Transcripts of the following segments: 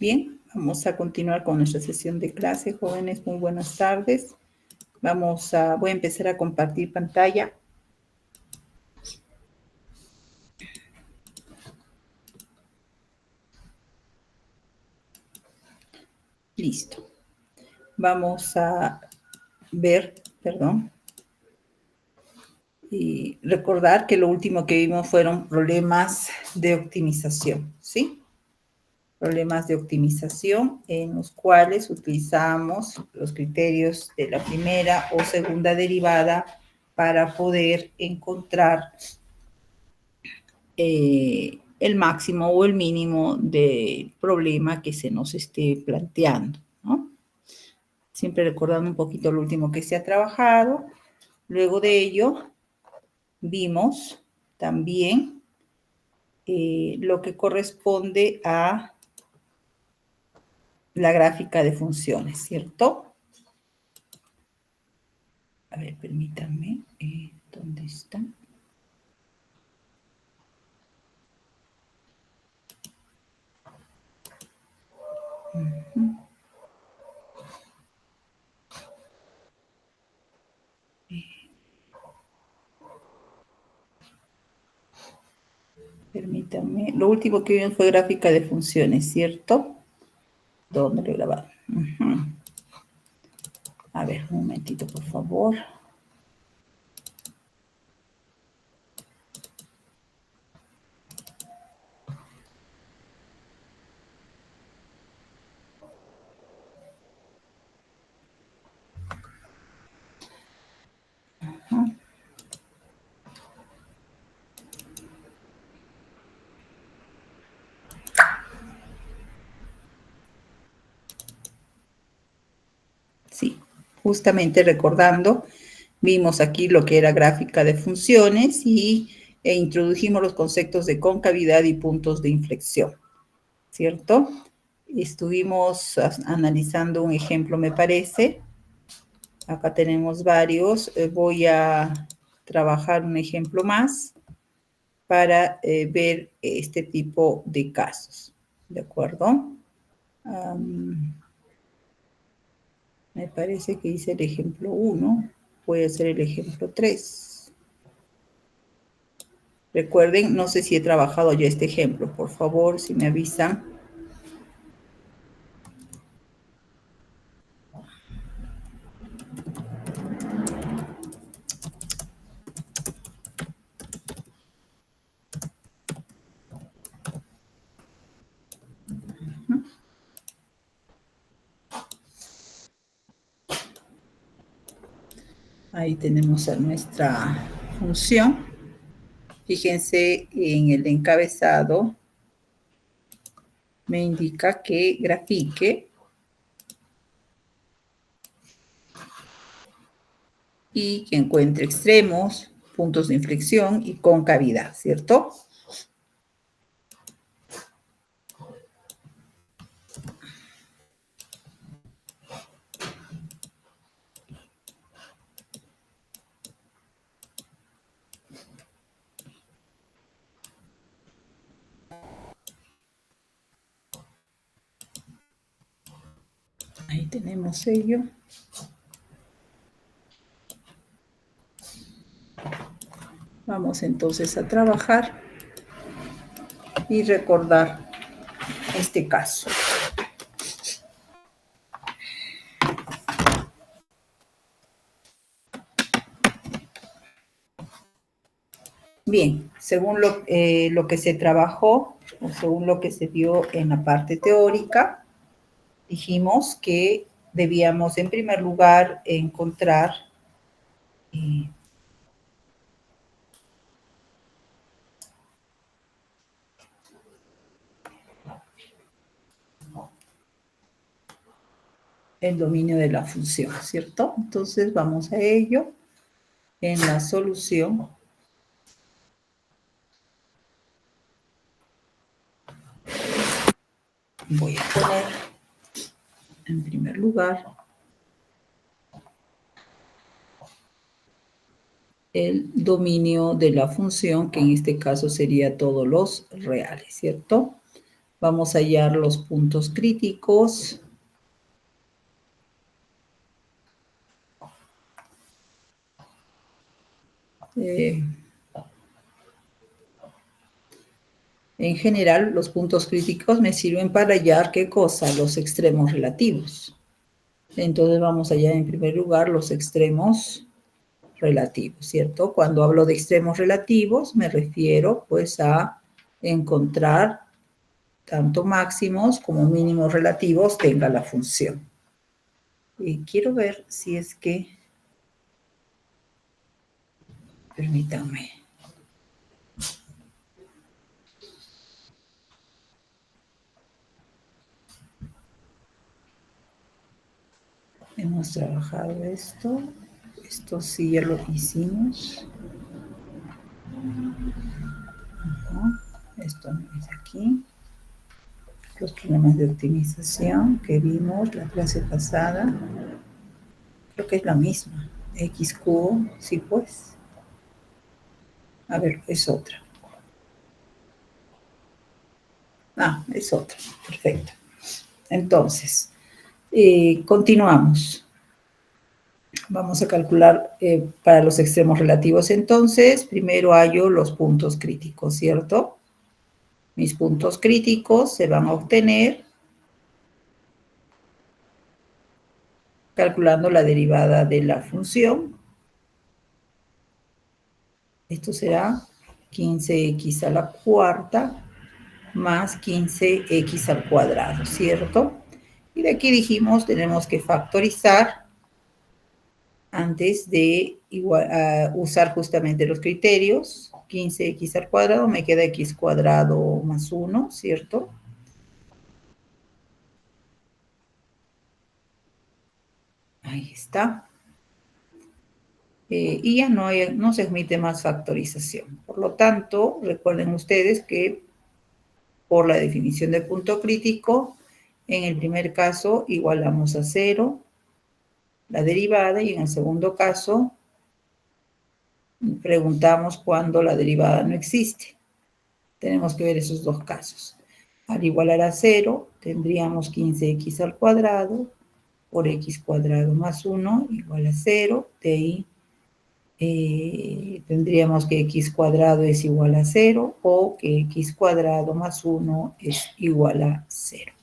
Bien, vamos a continuar con nuestra sesión de clase. Jóvenes, muy buenas tardes. Voy a empezar a compartir pantalla. Listo. Vamos a ver, y recordar que lo último que vimos fueron problemas de optimización, ¿sí? Problemas de optimización en los cuales utilizamos los criterios de la primera o segunda derivada para poder encontrar el máximo o el mínimo del problema que se nos esté planteando, ¿no? Siempre recordando un poquito lo último que se ha trabajado. Luego de ello, vimos también lo que corresponde a la gráfica de funciones, ¿cierto? A ver, permítanme, ¿dónde está? Permítanme. Lo último que vimos fue gráfica de funciones, ¿cierto? ¿Dónde lo he grabado? A ver, un momentito, por favor. Sí, justamente recordando, vimos aquí lo que era gráfica de funciones e introdujimos los conceptos de concavidad y puntos de inflexión, ¿cierto? Estuvimos analizando un ejemplo, me parece. Acá tenemos varios. Voy a trabajar un ejemplo más para ver este tipo de casos, ¿de acuerdo? Me parece que hice el ejemplo 1. Voy a hacer el ejemplo 3. Recuerden, no sé si he trabajado ya este ejemplo. Por favor, si me avisan. Ahí tenemos a nuestra función. Fíjense en el encabezado. Me indica que grafique y que encuentre extremos, puntos de inflexión y concavidad, ¿cierto? Ahí tenemos ello. Vamos entonces a trabajar y recordar este caso. Bien, según lo que se trabajó, o según lo que se vio en la parte teórica, dijimos que debíamos en primer lugar encontrar el dominio de la función, ¿cierto? Entonces vamos a ello. En la solución voy a poner en primer lugar el dominio de la función, que en este caso sería todos los reales, ¿cierto? Vamos a hallar los puntos críticos. En general, los puntos críticos me sirven para hallar, ¿qué cosa? Los extremos relativos. Entonces vamos a hallar en primer lugar los extremos relativos, ¿cierto? Cuando hablo de extremos relativos, me refiero pues a encontrar tanto máximos como mínimos relativos tenga la función. Y quiero ver si es que... Permítanme. Hemos trabajado esto. Esto sí ya lo hicimos. Esto no es aquí. Los problemas de optimización que vimos la clase pasada. Creo que es la misma. X cubo, sí pues. A ver, es otra. Ah, es otra. Perfecto. Entonces, continuamos. Vamos a calcular para los extremos relativos entonces. Primero hallo los puntos críticos, ¿cierto? Mis puntos críticos se van a obtener calculando la derivada de la función. Esto será 15x a la cuarta más 15x al cuadrado, ¿cierto? Y de aquí dijimos, tenemos que factorizar antes de usar justamente los criterios. 15x al cuadrado, me queda x cuadrado más 1, ¿cierto? Ahí está. Y ya no se admite más factorización. Por lo tanto, recuerden ustedes que por la definición de punto crítico, en el primer caso igualamos a 0 la derivada y en el segundo caso preguntamos cuándo la derivada no existe. Tenemos que ver esos dos casos. Al igualar a 0, tendríamos 15x al cuadrado por x cuadrado más 1 igual a 0. De ahí tendríamos que x cuadrado es igual a 0 o que x cuadrado más 1 es igual a 0.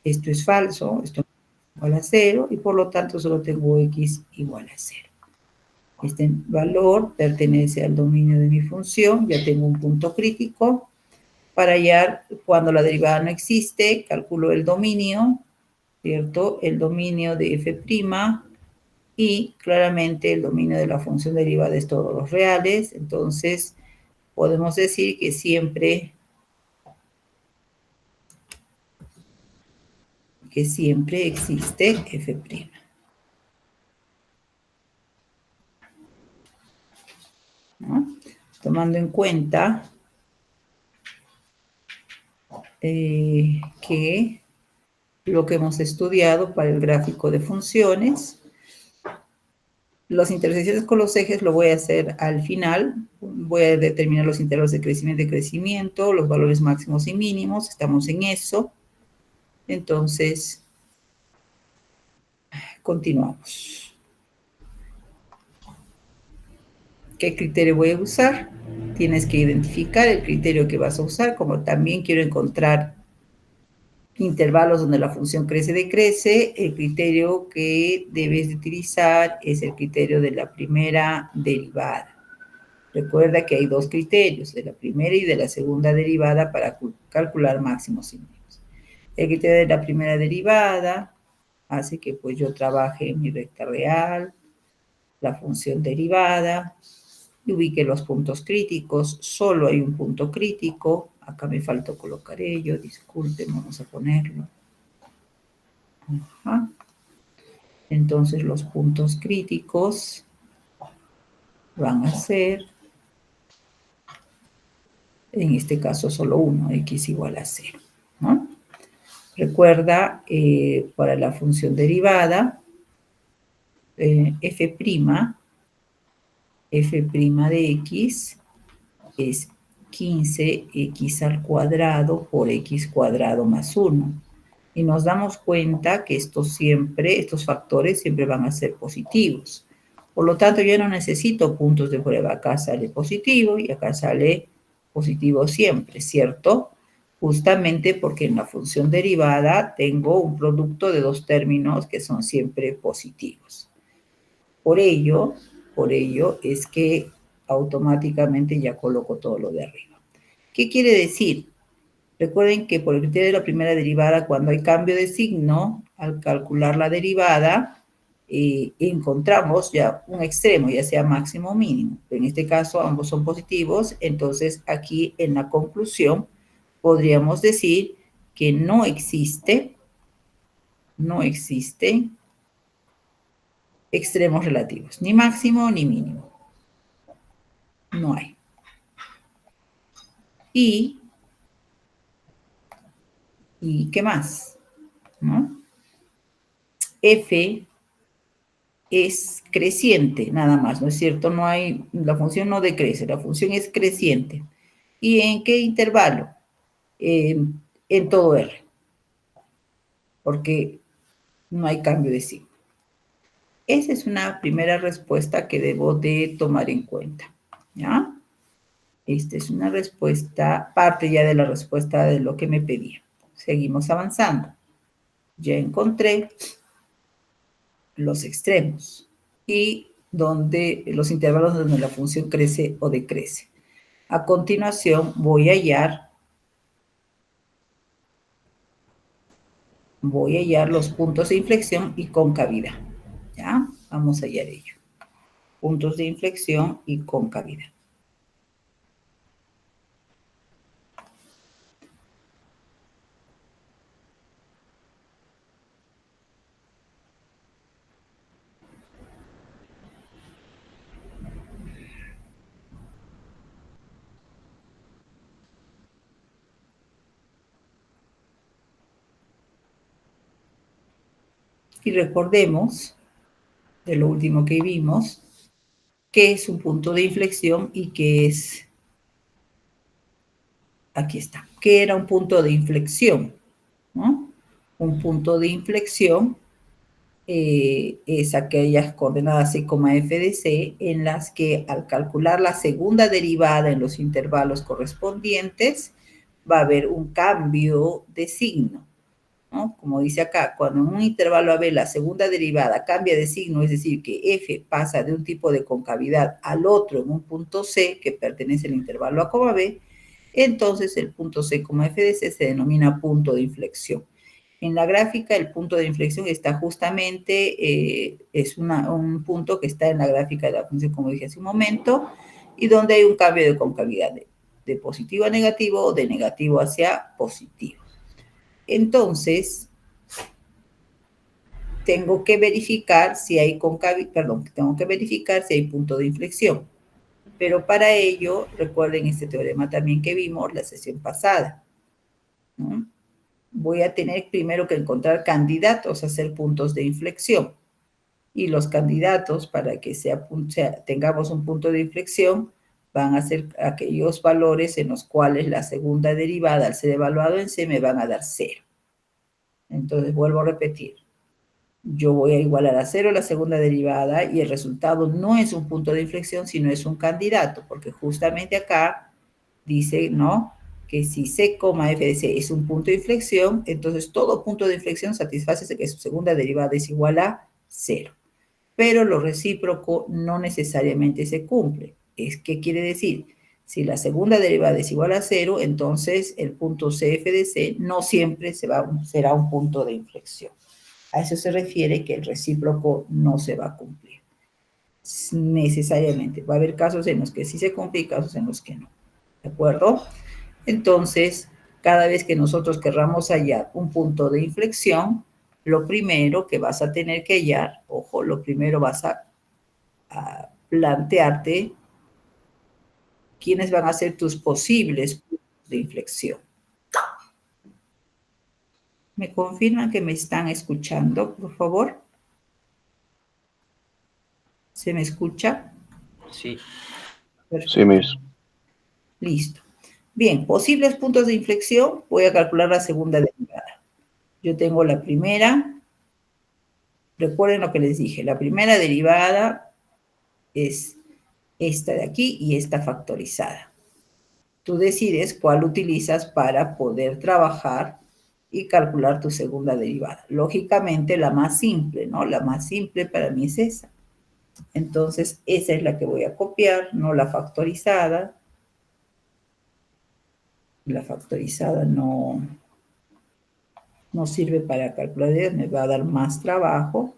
Esto es falso, esto es igual a 0 y por lo tanto solo tengo x igual a 0. Este valor pertenece al dominio de mi función, ya tengo un punto crítico. Para hallar cuando la derivada no existe, calculo el dominio, ¿cierto? El dominio de f' y claramente el dominio de la función derivada es todos los reales. Entonces, podemos decir que siempre existe f'. ¿No? Tomando en cuenta que lo que hemos estudiado para el gráfico de funciones, las intersecciones con los ejes lo voy a hacer al final. Voy a determinar los intervalos de crecimiento y decrecimiento, los valores máximos y mínimos, estamos en eso. Entonces, continuamos. ¿Qué criterio voy a usar? Tienes que identificar el criterio que vas a usar, como también quiero encontrar intervalos donde la función crece, decrece. El criterio que debes de utilizar es el criterio de la primera derivada. Recuerda que hay dos criterios, de la primera y de la segunda derivada para calcular máximos y mínimos. El criterio de la primera derivada hace que pues yo trabaje en mi recta real, la función derivada, y ubique los puntos críticos. Solo hay un punto crítico. Acá me faltó colocar ello, disculpen, vamos a ponerlo. Ajá. Entonces los puntos críticos van a ser, en este caso solo uno, x igual a 0, ¿no? Recuerda, para la función derivada, f' de x es 15x al cuadrado por x cuadrado más 1. Y nos damos cuenta que estos factores siempre van a ser positivos. Por lo tanto, yo no necesito puntos de prueba. Acá sale positivo y acá sale positivo siempre, ¿cierto? Justamente porque en la función derivada tengo un producto de dos términos que son siempre positivos. Por ello es que automáticamente ya coloco todo lo de arriba. ¿Qué quiere decir? Recuerden que por el criterio de la primera derivada, cuando hay cambio de signo, al calcular la derivada, encontramos ya un extremo, ya sea máximo o mínimo. En este caso, ambos son positivos, entonces aquí en la conclusión podríamos decir que no existe extremos relativos, ni máximo ni mínimo. No hay. ¿Y qué más? ¿No? F es creciente, nada más, ¿no es cierto? La función no decrece, la función es creciente. ¿Y en qué intervalo? En todo R, porque no hay cambio de signo. Esa es una primera respuesta que debo de tomar en cuenta, ¿ya? Esta es una respuesta, parte ya de la respuesta de lo que me pedía. Seguimos avanzando. Ya encontré los extremos y los intervalos donde la función crece o decrece. A continuación voy a hallar los puntos de inflexión y concavidad. ¿Ya? Vamos a hallar ello. Puntos de inflexión y concavidad. Y recordemos, de lo último que vimos, qué es un punto de inflexión y qué es... Aquí está. ¿Qué era un punto de inflexión? ¿No? Un punto de inflexión es aquellas coordenadas C, F de C, en las que al calcular la segunda derivada en los intervalos correspondientes, va a haber un cambio de signo, ¿no? Como dice acá, cuando en un intervalo AB la segunda derivada cambia de signo, es decir, que F pasa de un tipo de concavidad al otro en un punto C, que pertenece al intervalo A, B, entonces el punto C, F de C se denomina punto de inflexión. En la gráfica, el punto de inflexión está justamente, es un punto que está en la gráfica de la función, como dije hace un momento, y donde hay un cambio de concavidad de positivo a negativo o de negativo hacia positivo. Entonces, tengo que verificar si hay punto de inflexión. Pero para ello, recuerden este teorema también que vimos la sesión pasada, ¿no? Voy a tener primero que encontrar candidatos a ser puntos de inflexión. Y los candidatos para que tengamos un punto de inflexión van a ser aquellos valores en los cuales la segunda derivada al ser evaluado en C me van a dar 0. Entonces vuelvo a repetir. Yo voy a igualar a 0 la segunda derivada y el resultado no es un punto de inflexión, sino es un candidato, porque justamente acá dice, ¿no?, que si C, F de C es un punto de inflexión, entonces todo punto de inflexión satisface que su segunda derivada es igual a 0. Pero lo recíproco no necesariamente se cumple. ¿Qué quiere decir? Si la segunda derivada es igual a 0, entonces el punto CF de C no siempre será un punto de inflexión. A eso se refiere que el recíproco no se va a cumplir necesariamente. Va a haber casos en los que sí se cumple y casos en los que no. ¿De acuerdo? Entonces, cada vez que nosotros querramos hallar un punto de inflexión, lo primero que vas a tener que hallar, ojo, lo primero vas a plantearte quiénes van a ser tus posibles puntos de inflexión. ¿Me confirman que me están escuchando, por favor? ¿Se me escucha? Sí. Perfecto. Sí, Miss. Listo. Bien, posibles puntos de inflexión, voy a calcular la segunda derivada. Yo tengo la primera, recuerden lo que les dije, la primera derivada es esta de aquí y esta factorizada. Tú decides cuál utilizas para poder trabajar y calcular tu segunda derivada. Lógicamente, la más simple, ¿no? La más simple para mí es esa. Entonces, esa es la que voy a copiar, no la factorizada. La factorizada no sirve para calcular, me va a dar más trabajo.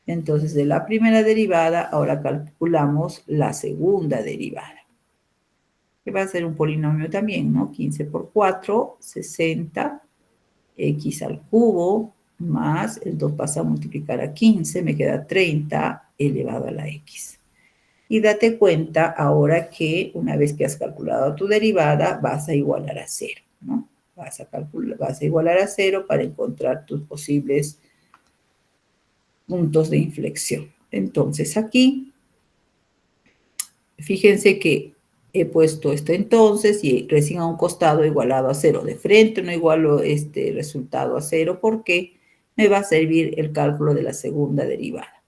Entonces, de la primera derivada, ahora calculamos la segunda derivada, que va a ser un polinomio también, ¿no? 15 por 4, 60, x al cubo, más el 2 pasa a multiplicar a 15, me queda 30 elevado a la x. Y date cuenta ahora que una vez que has calculado tu derivada, vas a igualar a 0, ¿no? Vas a igualar a 0 para encontrar tus posibles puntos de inflexión. Entonces aquí, fíjense que he puesto esto entonces y recién a un costado igualado a 0. De frente no igualo este resultado a 0 porque me va a servir el cálculo de la segunda derivada.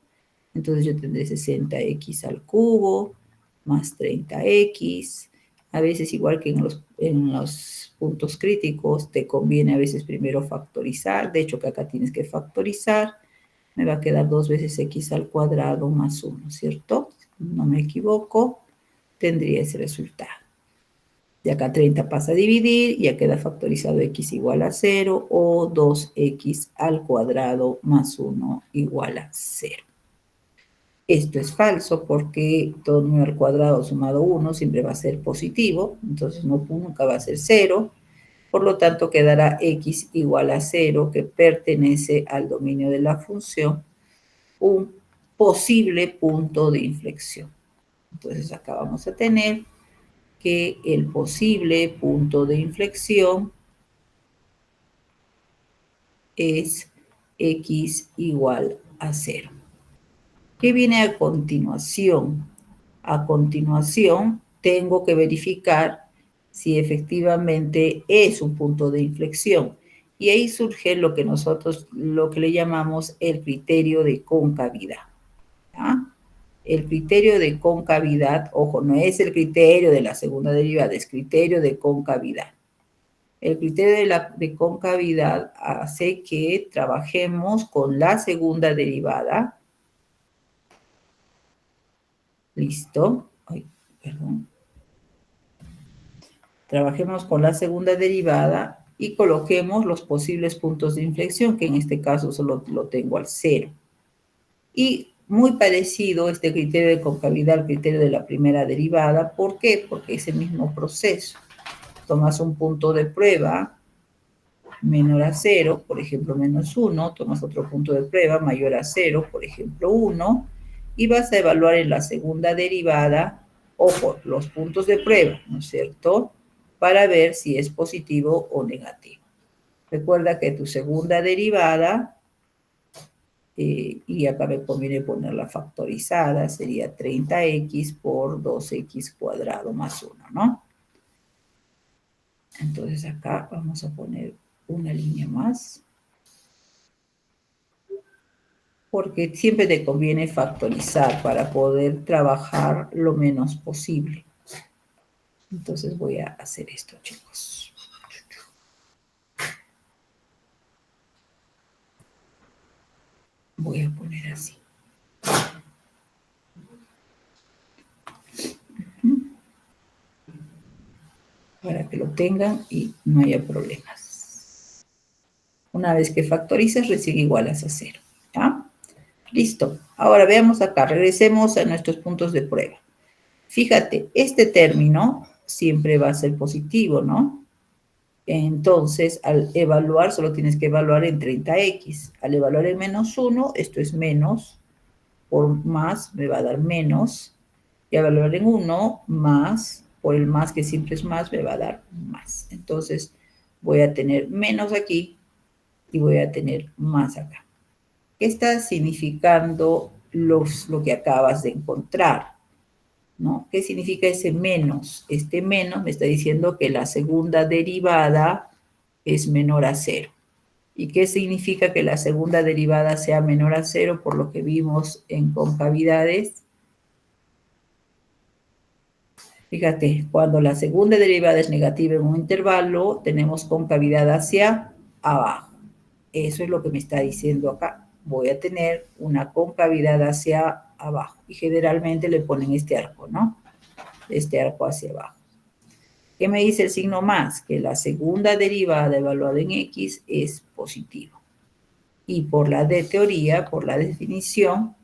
Entonces yo tendré 60x al cubo más 30x. A veces, igual que en los puntos críticos, te conviene a veces primero factorizar. De hecho, que acá tienes que factorizar. Me va a quedar 2 veces x al cuadrado más 1, ¿cierto? No me equivoco, tendría ese resultado. De acá 30 pasa a dividir, ya queda factorizado x igual a 0 o 2x al cuadrado más 1 igual a 0. Esto es falso porque todo número al cuadrado sumado 1 siempre va a ser positivo, entonces nunca va a ser 0. Por lo tanto, quedará x igual a 0, que pertenece al dominio de la función, un posible punto de inflexión. Entonces, acá vamos a tener que el posible punto de inflexión es x igual a 0. ¿Qué viene a continuación? A continuación, tengo que verificar si efectivamente es un punto de inflexión. Y ahí surge lo que le llamamos el criterio de concavidad. ¿Ya? El criterio de concavidad, ojo, no es el criterio de la segunda derivada, es criterio de concavidad. El criterio de concavidad hace que trabajemos con la segunda derivada. Listo. Ay, perdón. Trabajemos con la segunda derivada y coloquemos los posibles puntos de inflexión, que en este caso solo lo tengo al 0. Y muy parecido este criterio de concavidad al criterio de la primera derivada. ¿Por qué? Porque es el mismo proceso. Tomas un punto de prueba menor a 0, por ejemplo, menos 1, tomas otro punto de prueba mayor a 0, por ejemplo, 1, y vas a evaluar en la segunda derivada, ojo, los puntos de prueba, ¿no es cierto?, para ver si es positivo o negativo. Recuerda que tu segunda derivada, y acá me conviene ponerla factorizada, sería 30x por 2x cuadrado más 1, ¿no? Entonces acá vamos a poner una línea más, porque siempre te conviene factorizar para poder trabajar lo menos posible. Entonces voy a hacer esto, chicos. Voy a poner así. Para que lo tengan y no haya problemas. Una vez que factorices, recién igualas a 0. ¿Ya? Listo. Ahora veamos acá. Regresemos a nuestros puntos de prueba. Fíjate, este término siempre va a ser positivo, ¿no? Entonces, al evaluar, solo tienes que evaluar en 30x. Al evaluar en menos 1, esto es menos, por más me va a dar menos. Y al evaluar en 1, más, por el más que siempre es más, me va a dar más. Entonces, voy a tener menos aquí y voy a tener más acá. ¿Qué está significando lo que acabas de encontrar? ¿no? ¿Qué significa ese menos? Este menos me está diciendo que la segunda derivada es menor a 0. ¿Y qué significa que la segunda derivada sea menor a 0 por lo que vimos en concavidades? Fíjate, cuando la segunda derivada es negativa en un intervalo, tenemos concavidad hacia abajo. Eso es lo que me está diciendo acá. Voy a tener una concavidad hacia abajo. Y generalmente le ponen este arco, ¿no? Este arco hacia abajo. ¿Qué me dice el signo más? Que la segunda derivada evaluada en X es positiva. Y por la de teoría, por la definición,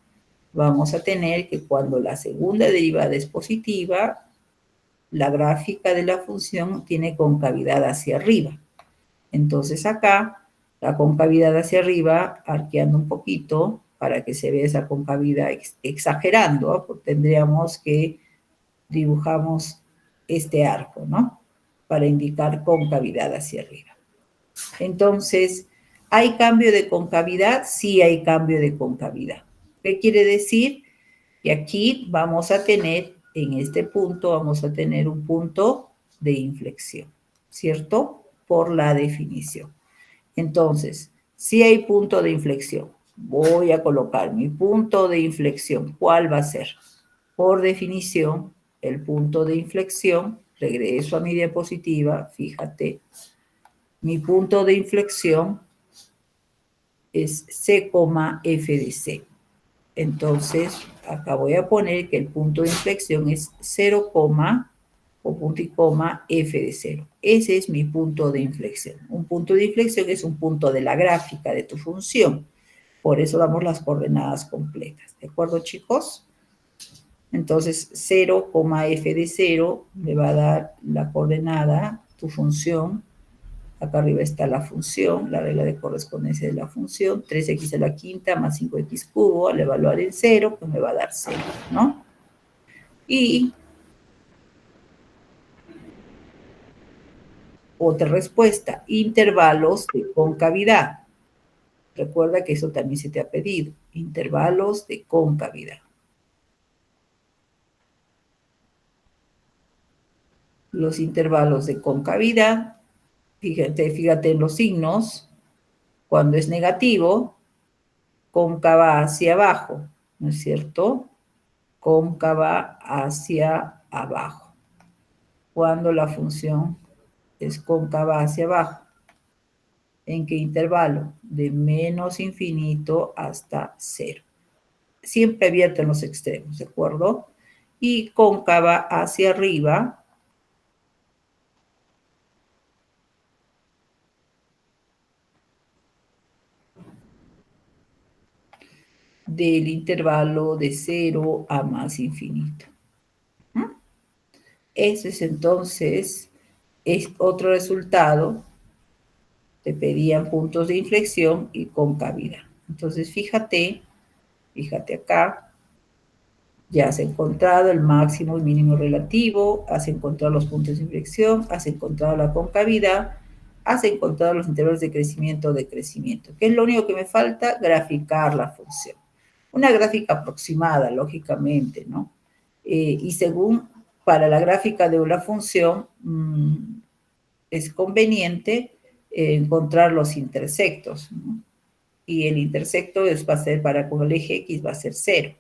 vamos a tener que cuando la segunda derivada es positiva, la gráfica de la función tiene concavidad hacia arriba. Entonces acá, la concavidad hacia arriba, arqueando un poquito, para que se vea esa concavidad exagerando, ¿no? Porque tendríamos que dibujamos este arco, ¿no? Para indicar concavidad hacia arriba. Entonces, ¿hay cambio de concavidad? Sí hay cambio de concavidad. ¿Qué quiere decir? Que aquí vamos a tener, en este punto, vamos a tener un punto de inflexión, ¿cierto? Por la definición. Entonces, si hay punto de inflexión, voy a colocar mi punto de inflexión. ¿Cuál va a ser? Por definición, el punto de inflexión, regreso a mi diapositiva, fíjate, mi punto de inflexión es C, F de C. Entonces, acá voy a poner que el punto de inflexión es 0, o punto y coma F de 0. Ese es mi punto de inflexión. Un punto de inflexión es un punto de la gráfica de tu función. Por eso damos las coordenadas completas. ¿De acuerdo, chicos? Entonces, 0, F de 0 me va a dar la coordenada, tu función. Acá arriba está la función, la regla de correspondencia de la función, 3x a la quinta más 5x cubo, al evaluar el 0, pues me va a dar 0, ¿no? Y otra respuesta, intervalos de concavidad. Recuerda que eso también se te ha pedido, intervalos de concavidad. Los intervalos de concavidad, fíjate en los signos, cuando es negativo, cóncava hacia abajo, ¿no es cierto? Cóncava hacia abajo. Cuando la función es cóncava hacia abajo. ¿En qué intervalo? De menos infinito hasta 0. Siempre abierto en los extremos, ¿de acuerdo? Y cóncava hacia arriba del intervalo de 0 a más infinito. Ese es entonces es otro resultado. Te pedían puntos de inflexión y concavidad. Entonces, fíjate acá, ya has encontrado el máximo y mínimo relativo, has encontrado los puntos de inflexión, has encontrado la concavidad, has encontrado los intervalos de crecimiento o decrecimiento. ¿Qué es lo único que me falta? Graficar la función. Una gráfica aproximada, lógicamente, ¿no? Y según, para la gráfica de una función, es conveniente encontrar los intersectos, ¿no? Y el intersecto va a ser para con el eje X, va a ser 0,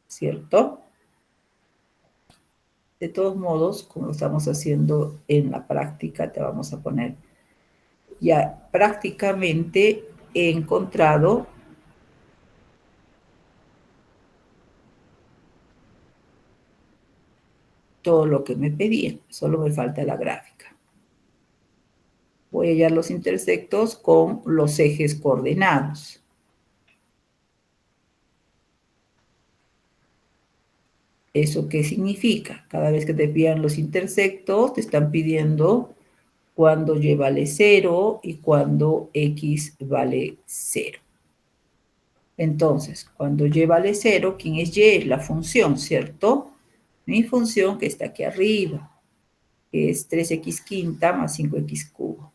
¿cierto? De todos modos, como lo estamos haciendo en la práctica, te vamos a poner, ya prácticamente he encontrado todo lo que me pedían, solo me falta la gráfica. Voy a hallar los intersectos con los ejes coordenados. ¿Eso qué significa? Cada vez que te pidan los intersectos, te están pidiendo cuando y vale 0 y cuando x vale 0. Entonces, cuando y vale 0, ¿quién es y? Es la función, ¿cierto? Mi función que está aquí arriba, que es 3x quinta más 5x cubo.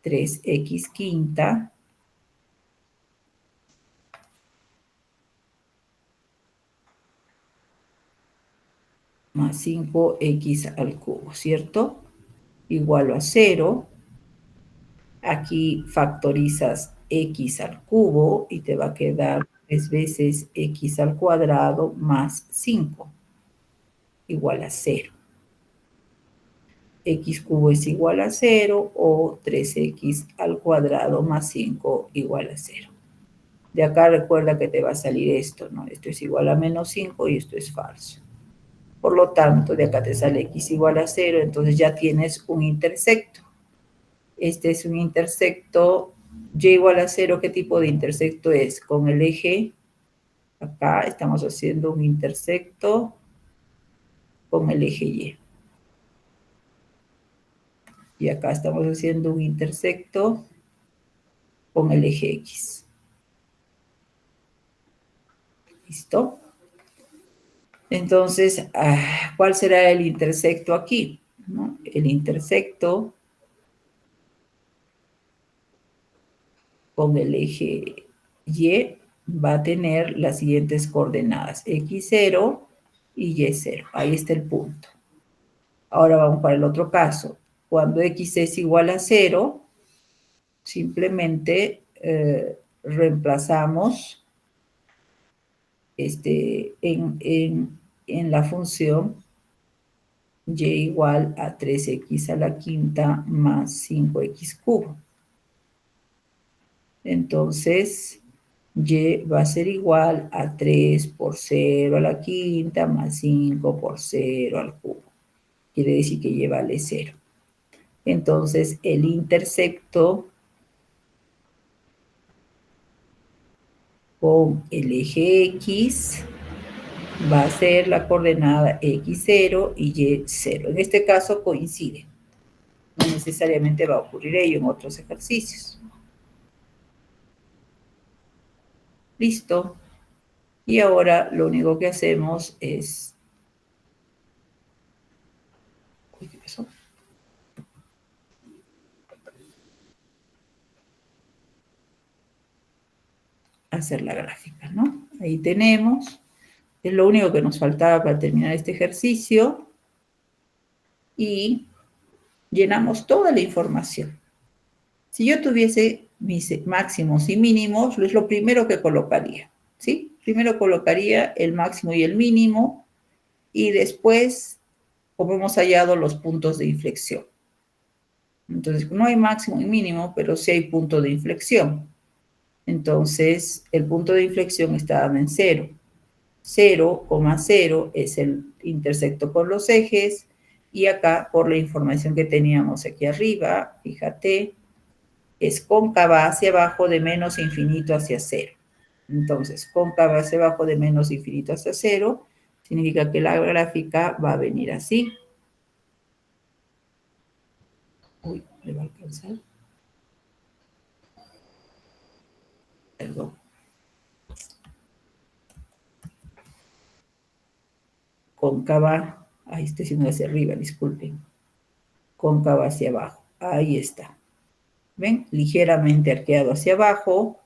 3x quinta más 5x al cubo, ¿cierto? Igual a 0. Aquí factorizas x al cubo y te va a quedar 3 veces x al cuadrado más 5 igual a 0. X cubo es igual a 0 o 3x al cuadrado más 5 igual a 0. De acá recuerda que te va a salir esto, ¿no? Esto es igual a menos 5 y esto es falso. Por lo tanto, de acá te sale x igual a 0, entonces ya tienes un intersecto. Este es un intersecto y igual a 0. ¿Qué tipo de intersecto es? Con el eje, acá estamos haciendo un intersecto con el eje y. Y acá estamos haciendo un intersecto con el eje X. ¿Listo? Entonces, ¿cuál será el intersecto aquí? ¿No? El intersecto con el eje Y va a tener las siguientes coordenadas, X0 y Y0. Ahí está el punto. Ahora vamos para el otro caso. Cuando X es igual a 0, simplemente reemplazamos en la función y igual a 3x a la quinta más 5x cubo. Entonces, y va a ser igual a 3 por 0 a la quinta más 5 por 0 al cubo. Quiere decir que y vale 0. Entonces, el intersecto con el eje X va a ser la coordenada X0 y Y0. En este caso coincide. No necesariamente va a ocurrir ello en otros ejercicios. Listo. Y ahora lo único que hacemos es... Uy, ¿qué pasó? Hacer la gráfica, ¿no? Ahí tenemos. Es lo único que nos faltaba para terminar este ejercicio. Y llenamos toda la información. Si yo tuviese mis máximos y mínimos, es lo primero que colocaría, ¿sí? Primero colocaría el máximo y el mínimo y después, como hemos hallado, los puntos de inflexión. Entonces, no hay máximo y mínimo, pero sí hay punto de inflexión. Entonces, el punto de inflexión está dado en 0. 0,0 es el intersecto con los ejes y acá, por la información que teníamos aquí arriba, fíjate, es cóncava hacia abajo de menos infinito hacia 0. Entonces, cóncava hacia abajo de menos infinito hacia 0 significa que la gráfica va a venir así. Uy, ¿le va a alcanzar? Perdón. Cóncava, ahí estoy haciendo hacia arriba, disculpen. Cóncava hacia abajo, ahí está. ¿Ven? Ligeramente arqueado hacia abajo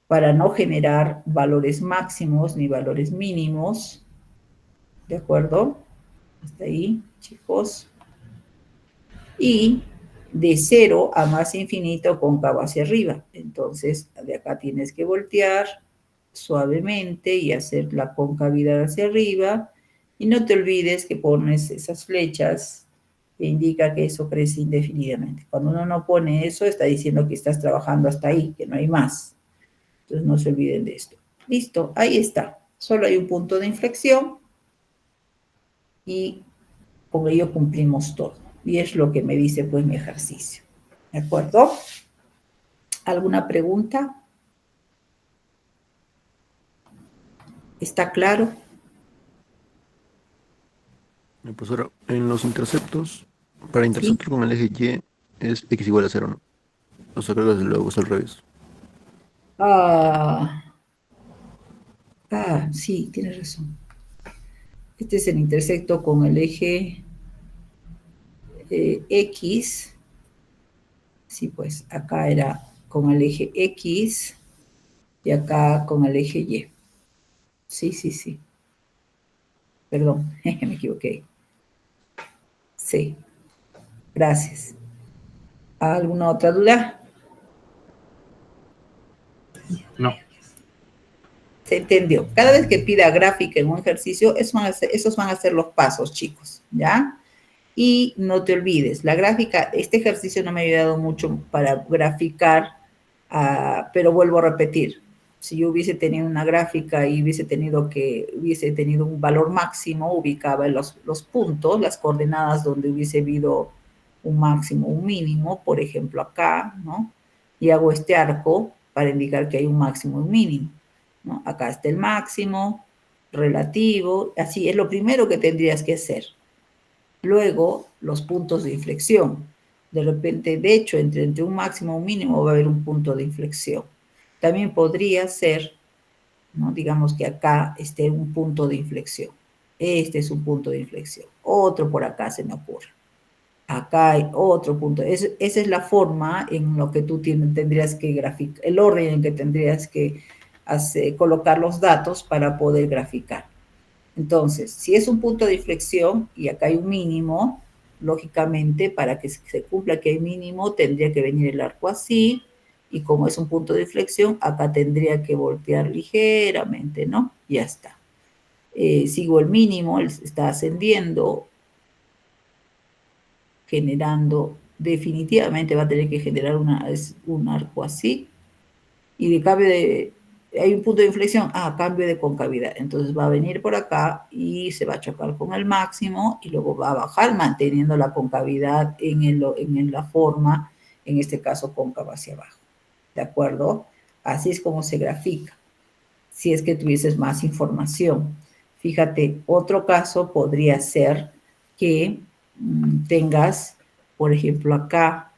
para no generar valores máximos ni valores mínimos. ¿De acuerdo? Hasta ahí, chicos. Y de 0 a más infinito cóncavo hacia arriba. Entonces, de acá tienes que voltear suavemente y hacer la concavidad hacia arriba. Y no te olvides que pones esas flechas que indica que eso crece indefinidamente. Cuando uno no pone eso, está diciendo que estás trabajando hasta ahí, que no hay más. Entonces, no se olviden de esto. Listo, ahí está. Solo hay un punto de inflexión y con ello cumplimos todo. Y es lo que me dice pues mi ejercicio. ¿De acuerdo? ¿Alguna pregunta? ¿Está claro? Pues ahora, en los interceptos, para Sí. intersectar con el eje Y es x igual a 0, ¿no? O sea, creo que luego es al revés. Ah, sí, tienes razón. Este es el intersecto con el eje X. Sí, pues acá era con el eje X y acá con el eje Y. Sí, sí, sí. Perdón, me equivoqué. Sí, gracias. ¿Alguna otra duda? No. Se entendió. Cada vez que pida gráfica en un ejercicio, esos van a ser los pasos, chicos, ¿ya? Y no te olvides, la gráfica, este ejercicio no me ha ayudado mucho para graficar, pero vuelvo a repetir, si yo hubiese tenido una gráfica y hubiese tenido un valor máximo, ubicaba los puntos, las coordenadas donde hubiese habido un máximo, un mínimo, por ejemplo acá, ¿no? Y hago este arco para indicar que hay un máximo y un mínimo, ¿no? Acá está el máximo, relativo, así es lo primero que tendrías que hacer. Luego, los puntos de inflexión. De repente, de hecho, entre un máximo y un mínimo va a haber un punto de inflexión. También podría ser, ¿no? Digamos que acá esté un punto de inflexión. Este es un punto de inflexión. Otro por acá se me ocurre. Acá hay otro punto. Esa es la forma en lo que tú tendrías que graficar, el orden en que tendrías que colocar los datos para poder graficar. Entonces, si es un punto de inflexión y acá hay un mínimo, lógicamente, para que se cumpla que hay mínimo, tendría que venir el arco así, y como es un punto de inflexión, acá tendría que voltear ligeramente, ¿no? Ya está. Sigo el mínimo, él está ascendiendo, generando, definitivamente va a tener que generar un arco así, y de cambio hay un punto de inflexión, cambio de concavidad. Entonces va a venir por acá y se va a chocar con el máximo y luego va a bajar manteniendo la concavidad en la forma, en este caso cóncava hacia abajo. ¿De acuerdo? Así es como se grafica. Si es que tuvieses más información. Fíjate, otro caso podría ser que tengas, por ejemplo, acá,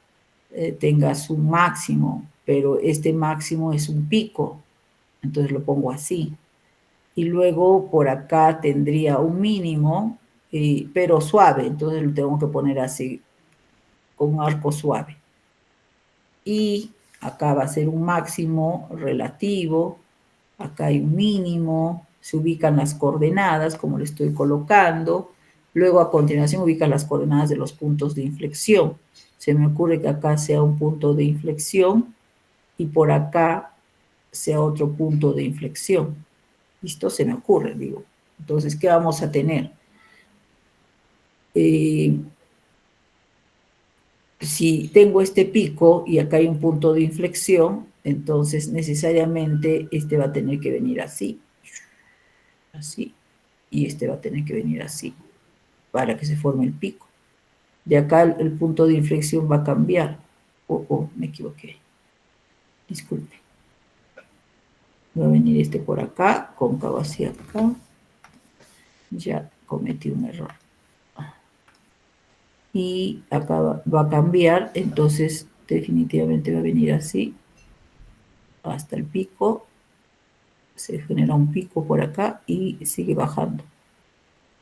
tengas un máximo, pero este máximo es un pico, entonces lo pongo así. Y luego por acá tendría un mínimo, pero suave, entonces lo tengo que poner así, con un arco suave. Y acá va a ser un máximo relativo, acá hay un mínimo, se ubican las coordenadas, como le estoy colocando. Luego a continuación ubican las coordenadas de los puntos de inflexión. Se me ocurre que acá sea un punto de inflexión y por acá sea otro punto de inflexión. ¿Listo? Se me ocurre, digo. Entonces, ¿qué vamos a tener? Si tengo este pico y acá hay un punto de inflexión, entonces necesariamente este va a tener que venir así. Así. Y este va a tener que venir así para que se forme el pico. De acá el punto de inflexión va a cambiar. Me equivoqué. Disculpe. Va a venir este por acá, cóncavo hacia acá. Ya cometí un error. Y acá va a cambiar, entonces definitivamente va a venir así hasta el pico. Se genera un pico por acá y sigue bajando.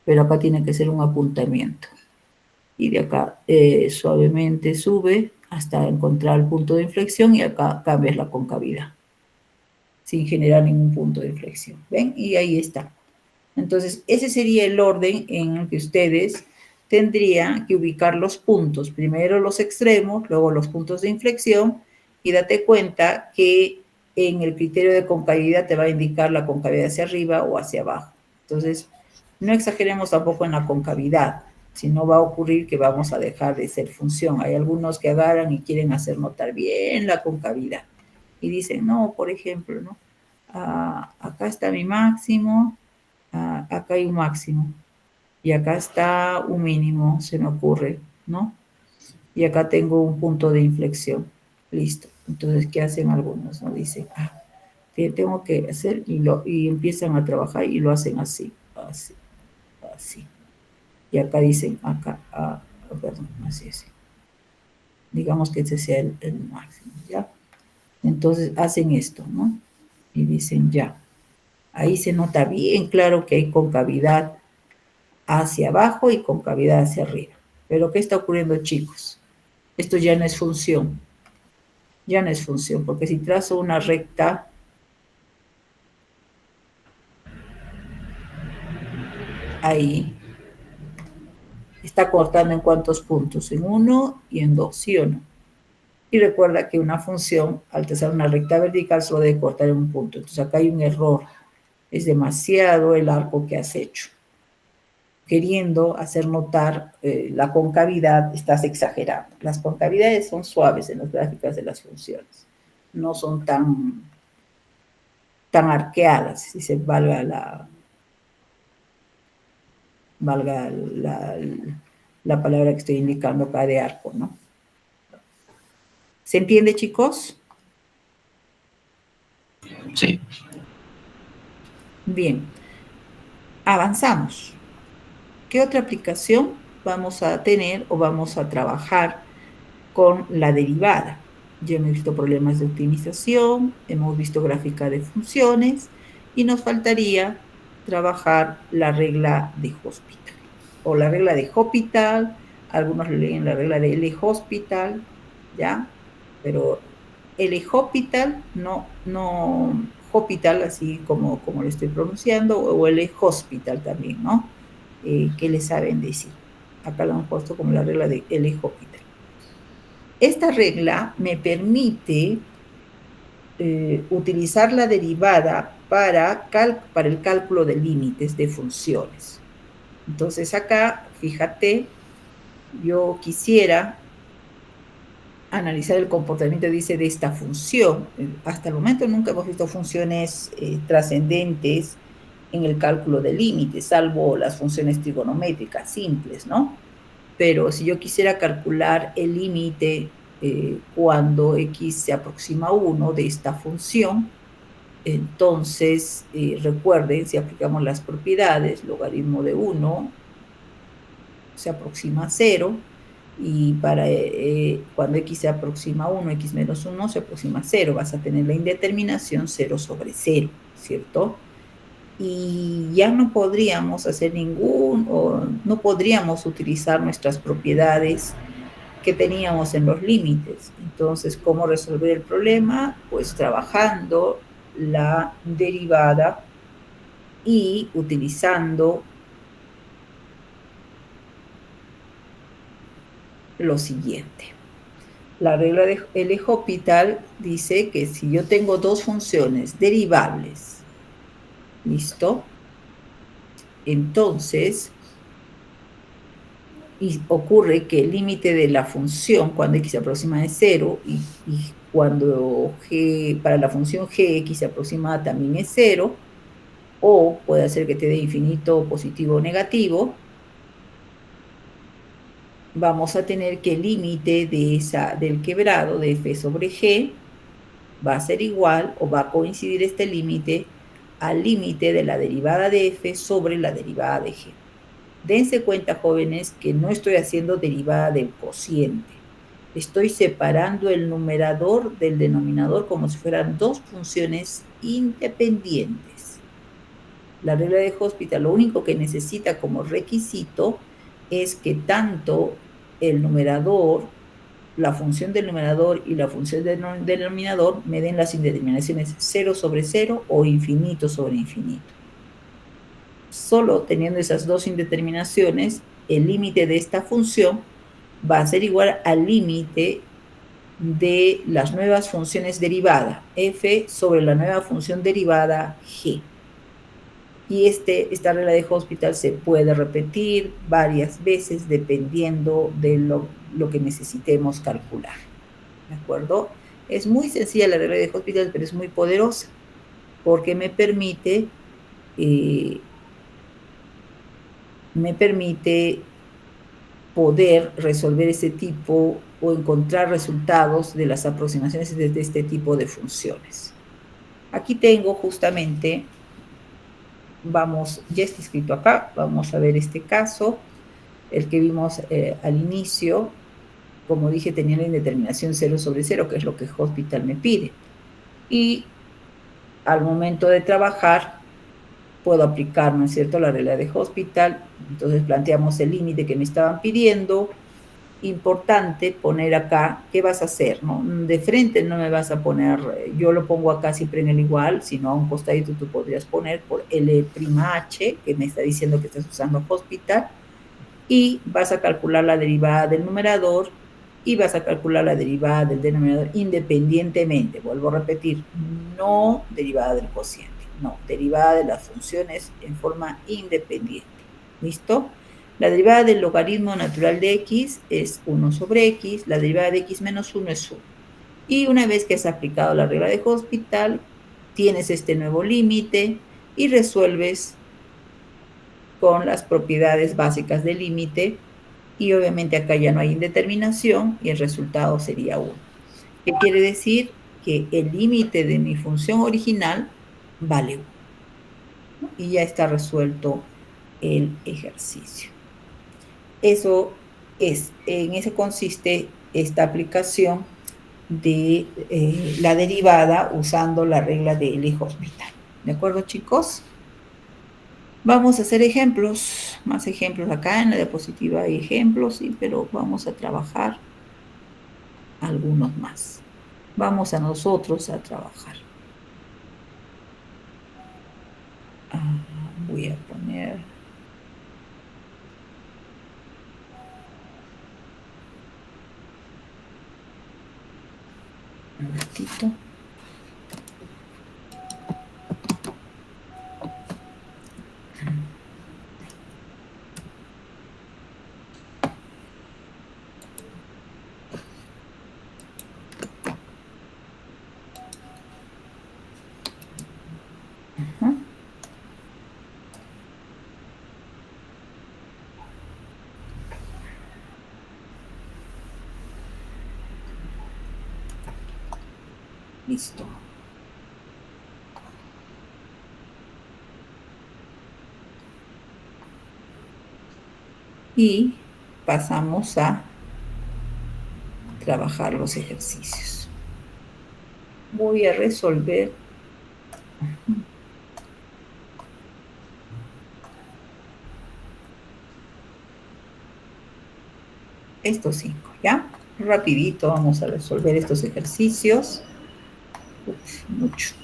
Pero acá tiene que ser un apuntamiento. Y de acá suavemente sube hasta encontrar el punto de inflexión y acá cambias la concavidad sin generar ningún punto de inflexión. ¿Ven? Y ahí está. Entonces, ese sería el orden en el que ustedes tendrían que ubicar los puntos. Primero los extremos, luego los puntos de inflexión, y date cuenta que en el criterio de concavidad te va a indicar la concavidad hacia arriba o hacia abajo. Entonces, no exageremos tampoco en la concavidad, si no va a ocurrir que vamos a dejar de ser función. Hay algunos que agarran y quieren hacer notar bien la concavidad. Y dicen, no, por ejemplo, ¿no? Acá está mi máximo, acá hay un máximo y acá está un mínimo, se me ocurre, ¿no? Y acá tengo un punto de inflexión. Listo. Entonces, ¿qué hacen algunos? ¿No? Dicen, tengo que hacer y empiezan a trabajar y lo hacen así, así, así. Y acá dicen, perdón, así, así. Digamos que ese sea el máximo, ¿ya? Entonces, hacen esto, ¿no? Y dicen, ya. Ahí se nota bien claro que hay concavidad hacia abajo y concavidad hacia arriba. Pero ¿qué está ocurriendo, chicos? Esto ya no es función. Ya no es función, porque si trazo una recta, Ahí está cortando en cuántos puntos, en 1 y en 2, ¿sí o no? Y recuerda que una función, al trazar una recta vertical, solo debe cortar en un punto. Entonces acá hay un error. Es demasiado el arco que has hecho. Queriendo hacer notar la concavidad, estás exagerando. Las concavidades son suaves en las gráficas de las funciones. No son tan arqueadas, si se valga la palabra que estoy indicando acá de arco, ¿no? ¿Se entiende, chicos? Sí. Bien, avanzamos. ¿Qué otra aplicación vamos a tener o vamos a trabajar con la derivada? Ya hemos visto problemas de optimización, hemos visto gráfica de funciones y nos faltaría trabajar la regla de Hospital o la regla de Hospital. Algunos leen la regla de L-Hospital, ¿ya? Pero L-Hospital, no Hospital, así como lo estoy pronunciando, o L-Hospital también, ¿no? ¿Qué le saben decir? Acá lo hemos puesto como la regla de L-Hospital. Esta regla me permite utilizar la derivada para el cálculo de límites de funciones. Entonces acá, fíjate, yo quisiera analizar el comportamiento, dice, de esta función. Hasta el momento nunca hemos visto funciones trascendentes en el cálculo de límites, salvo las funciones trigonométricas simples, ¿no? Pero si yo quisiera calcular el límite cuando x se aproxima a 1 de esta función, entonces recuerden, si aplicamos las propiedades, logaritmo de 1 se aproxima a 0, y para cuando x se aproxima a 1, x menos 1 se aproxima a 0, vas a tener la indeterminación 0 sobre 0, ¿cierto? Y ya no podríamos hacer no podríamos utilizar nuestras propiedades que teníamos en los límites. Entonces, ¿cómo resolver el problema? Pues trabajando la derivada y utilizando lo siguiente. La regla de L-Hospital dice que si yo tengo dos funciones derivables, ¿listo? Entonces, y ocurre que el límite de la función cuando x se aproxima de 0 y cuando para la función g x se aproxima también es 0, o puede ser que te dé infinito positivo o negativo, vamos a tener que el límite del quebrado de f sobre g va a ser igual, o va a coincidir este límite, al límite de la derivada de f sobre la derivada de g. Dense cuenta, jóvenes, que no estoy haciendo derivada del cociente. Estoy separando el numerador del denominador como si fueran dos funciones independientes. La regla de Hospital lo único que necesita como requisito es que tanto el numerador, la función del numerador y la función del denominador me den las indeterminaciones 0 sobre 0 o infinito sobre infinito. Solo teniendo esas dos indeterminaciones, el límite de esta función va a ser igual al límite de las nuevas funciones derivadas, f sobre la nueva función derivada g. Y esta regla de Hospital se puede repetir varias veces dependiendo de lo que necesitemos calcular. ¿De acuerdo? Es muy sencilla la regla de Hospital, pero es muy poderosa porque me permite poder resolver ese tipo o encontrar resultados de las aproximaciones de este tipo de funciones. Aquí tengo justamente, ya está escrito acá, vamos a ver este caso, el que vimos al inicio. Como dije, tenía la indeterminación 0 sobre 0, que es lo que Hospital me pide. Y al momento de trabajar, puedo aplicar, ¿no es cierto?, la regla de Hospital. Entonces planteamos el límite que me estaban pidiendo, importante poner acá, ¿qué vas a hacer? ¿No? De frente no me vas a poner, yo lo pongo acá siempre en el igual, sino a un costadito tú podrías poner por L'(H), que me está diciendo que estás usando hospital, y vas a calcular la derivada del numerador y vas a calcular la derivada del denominador independientemente. Vuelvo a repetir, no derivada del cociente, no, derivada de las funciones en forma independiente. ¿Listo? La derivada del logaritmo natural de x es 1 sobre x, la derivada de x menos 1 es 1. Y una vez que has aplicado la regla de Hospital, tienes este nuevo límite y resuelves con las propiedades básicas del límite, y obviamente acá ya no hay indeterminación y el resultado sería 1. ¿Qué quiere decir? Que el límite de mi función original vale 1, ¿no? Y ya está resuelto el ejercicio. En eso consiste esta aplicación de la derivada usando la regla de L-Hospital. ¿De acuerdo, chicos? Vamos a hacer ejemplos, más ejemplos acá en la diapositiva hay ejemplos, sí, pero vamos a trabajar algunos más. Vamos a nosotros a trabajar. Voy a poner un ratito. Listo. Y pasamos a trabajar los ejercicios. Voy a resolver estos 5, ¿ya? Rapidito vamos a resolver estos ejercicios. Mucho.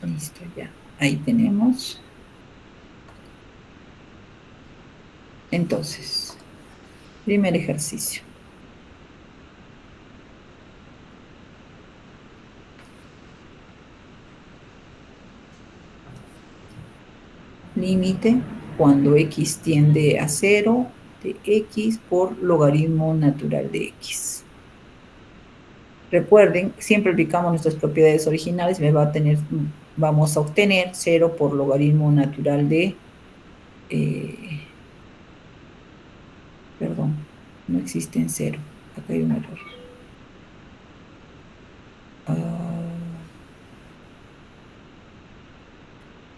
Listo, ya. Ahí tenemos. Entonces, primer ejercicio. Límite cuando x tiende a 0 de x por logaritmo natural de x. Recuerden, siempre aplicamos nuestras propiedades originales, vamos a obtener 0 por logaritmo natural de... perdón, no existe en 0. Acá hay un error.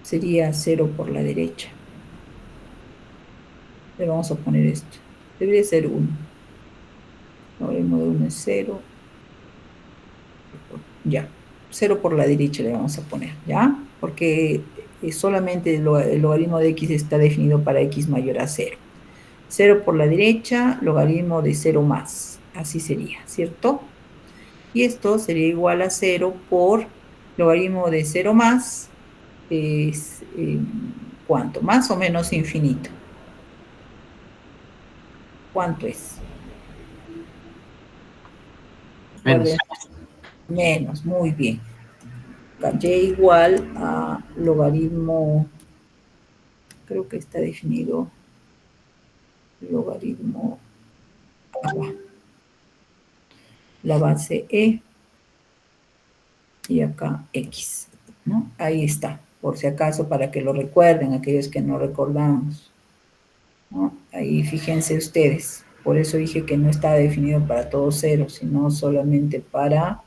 Sería 0 por la derecha. Le vamos a poner esto. Debería ser 1. Logaritmo de 1 es 0. Ya. 0 por la derecha le vamos a poner, ¿ya? Porque solamente el logaritmo de x está definido para x mayor a 0. 0 por la derecha, logaritmo de 0 más. Así sería, ¿cierto? Y esto sería igual a 0 por logaritmo de 0 más, es ¿cuánto? Más o menos infinito. ¿Cuánto es? Menos. Menos, muy bien. Y igual a logaritmo, creo que está definido logaritmo, la base e y acá x. ¿no? Ahí está, por si acaso, para que lo recuerden, aquellos que no recordamos, ¿no? Ahí fíjense ustedes, por eso dije que no está definido para todo cero, sino solamente para...